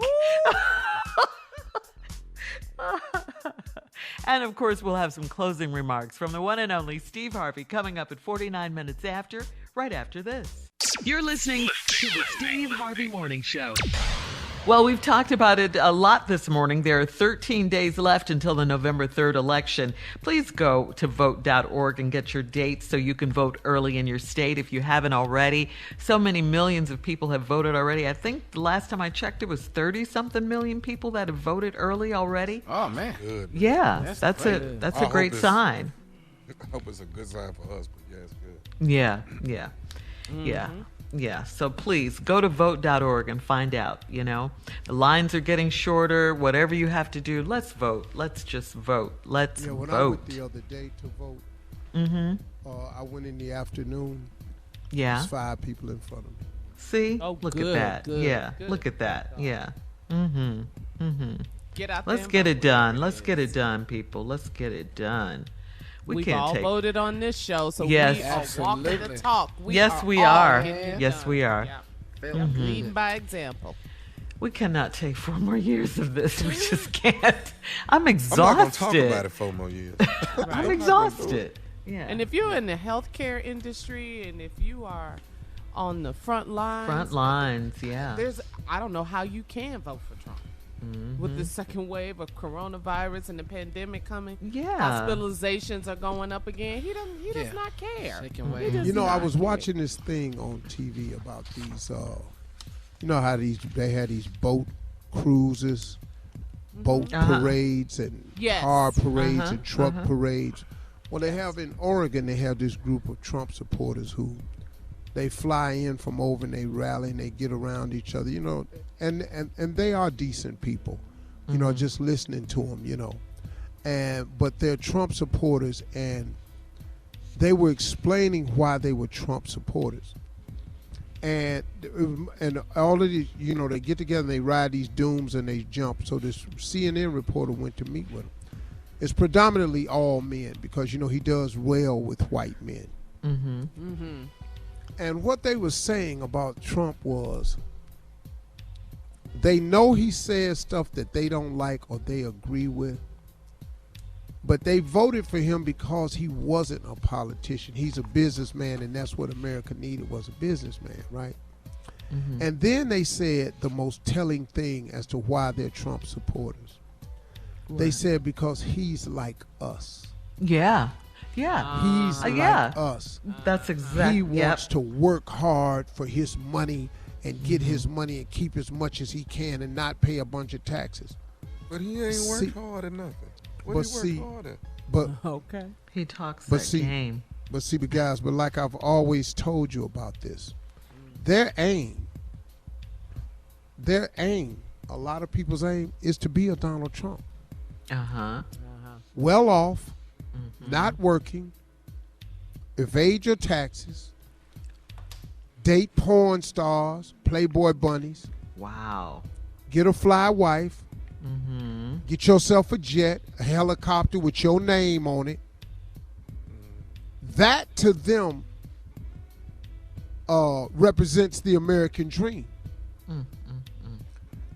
And of course, we'll have some closing remarks from the one and only Steve Harvey coming up at 49 minutes after, right after this. You're listening to the Steve Harvey Morning Show. Well, we've talked about it a lot this morning. There are 13 days left until the November 3rd election. Please go to vote.org and get your dates so you can vote early in your state if you haven't already. So many millions of people have voted already. I think the last time I checked, it was 30-something million people that have voted early already. Oh, man. Good. Yeah, that's a great sign. I hope it's a good sign for us, but yeah, it's good. Yeah. So please go to vote.org and find out, The lines are getting shorter. Whatever you have to do, let's vote. Let's just vote. Let's vote. When I went the other day to vote, I went in the afternoon. Yeah. There's 5 people in front of me. See? Look at that. Good. Look at that. Yeah. Get out there. Let's get it done. Let's get it done, people. Let's get it done. We've all voted on this show, so yes, we are walking the talk. We are. Yes, we are. Yeah. Leading by example. We cannot take 4 more years of this. We just can't. I'm exhausted. I'm not going to talk about it 4 more years. I'm exhausted. Yeah. And if you're in the healthcare industry and if you are on the front lines. Yeah. I don't know how you can vote for Trump. With the second wave of coronavirus and the pandemic coming, hospitalizations are going up again. He does not care. I was watching this thing on TV about these. How they had these boat cruises, boat parades, and car parades and truck parades. Well, they have in Oregon. They have this group of Trump supporters who they fly in from over and they rally and they get around each other, and they are decent people, just listening to them, but they're Trump supporters, and they were explaining why they were Trump supporters. And all of these, they get together and they ride these dooms and they jump. So this CNN reporter went to meet with them. It's predominantly all men because, he does well with white men. And what they were saying about Trump was they know he says stuff that they don't like or they agree with, but they voted for him because he wasn't a politician. He's a businessman, and that's what America needed, was a businessman, right? And then they said the most telling thing as to why they're Trump supporters. Right. They said because he's like us. Yeah. He's like us. That's exactly. He wants to work hard for his money and get his money and keep as much as he can and not pay a bunch of taxes. But he ain't worked hard or nothing. What he work hard at? But okay, he talks that game. But guys, like I've always told you about this, their aim, a lot of people's aim is to be a Donald Trump. Well off. Not working, evade your taxes, date porn stars, Playboy bunnies. Wow. Get a fly wife. Get yourself a jet, a helicopter with your name on it. That to them represents the American dream.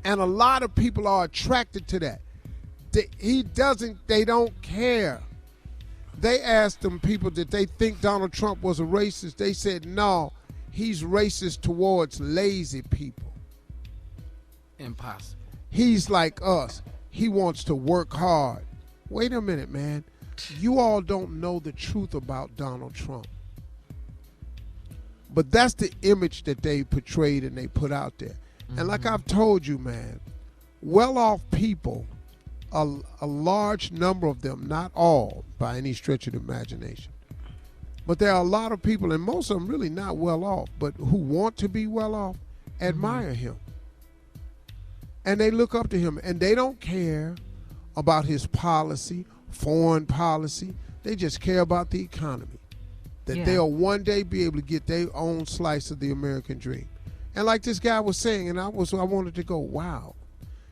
And a lot of people are attracted to that. They don't care. They asked them people, did they think Donald Trump was a racist? They said, no, he's racist towards lazy people. Impossible. He's like us. He wants to work hard. Wait a minute, man. You all don't know the truth about Donald Trump. But that's the image that they portrayed and they put out there. And like I've told you, man, well-off people, a large number of them, not all by any stretch of the imagination, but there are a lot of people, and most of them really not well off, but who want to be well off, admire him. And they look up to him, and they don't care about his policy, foreign policy. They just care about the economy. That they'll one day be able to get their own slice of the American dream. And like this guy was saying, and I wanted to go, wow.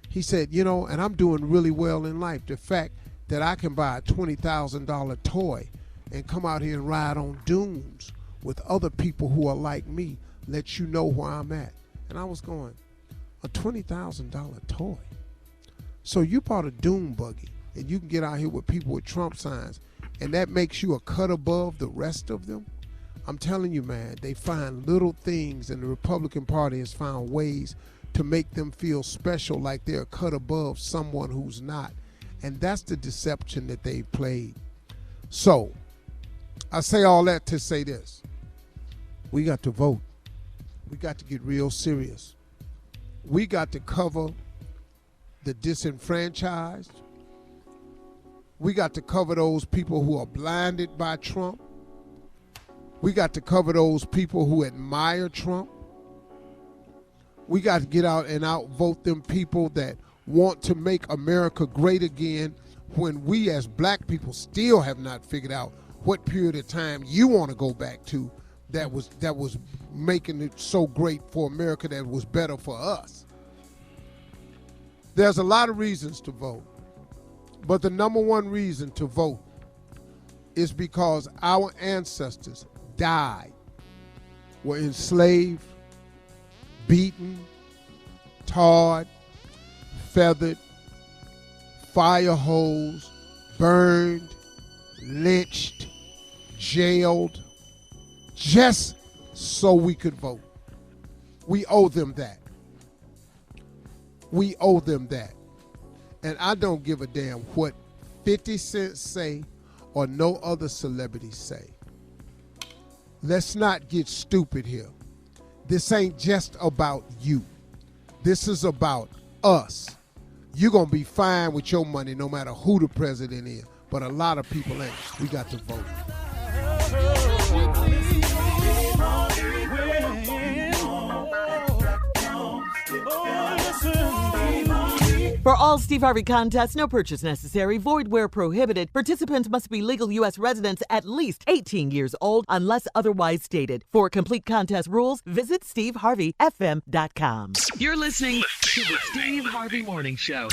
He said, you know, and I'm doing really well in life. The fact that I can buy a $20,000 toy and come out here and ride on dunes with other people who are like me lets you know where I'm at. And I was going, a $20,000 toy? So you bought a dune buggy and you can get out here with people with Trump signs and that makes you a cut above the rest of them? I'm telling you, man, they find little things, and the Republican Party has found ways to make them feel special, like they're a cut above someone who's not. And that's the deception that they've played. So I say all that to say this. We got to vote. We got to get real serious. We got to cover the disenfranchised. We got to cover those people who are blinded by Trump. We got to cover those people who admire Trump. We got to get out and outvote them people that want to make America great again, when we as black people still have not figured out what period of time you want to go back to that was making it so great for America, that was better for us. There's a lot of reasons to vote, but the number one reason to vote is because our ancestors died, were enslaved, beaten, tarred, feathered, fire hosed, burned, lynched, jailed, just so we could vote. We owe them that. We owe them that. And I don't give a damn what 50 Cent say or no other celebrities say. Let's not get stupid here. This ain't just about you. This is about us. You're going to be fine with your money no matter who the president is. But a lot of people ain't. We got to vote. For all Steve Harvey contests, no purchase necessary, void where prohibited. Participants must be legal U.S. residents at least 18 years old unless otherwise stated. For complete contest rules, visit SteveHarveyFM.com. You're listening to the Steve Harvey Morning Show.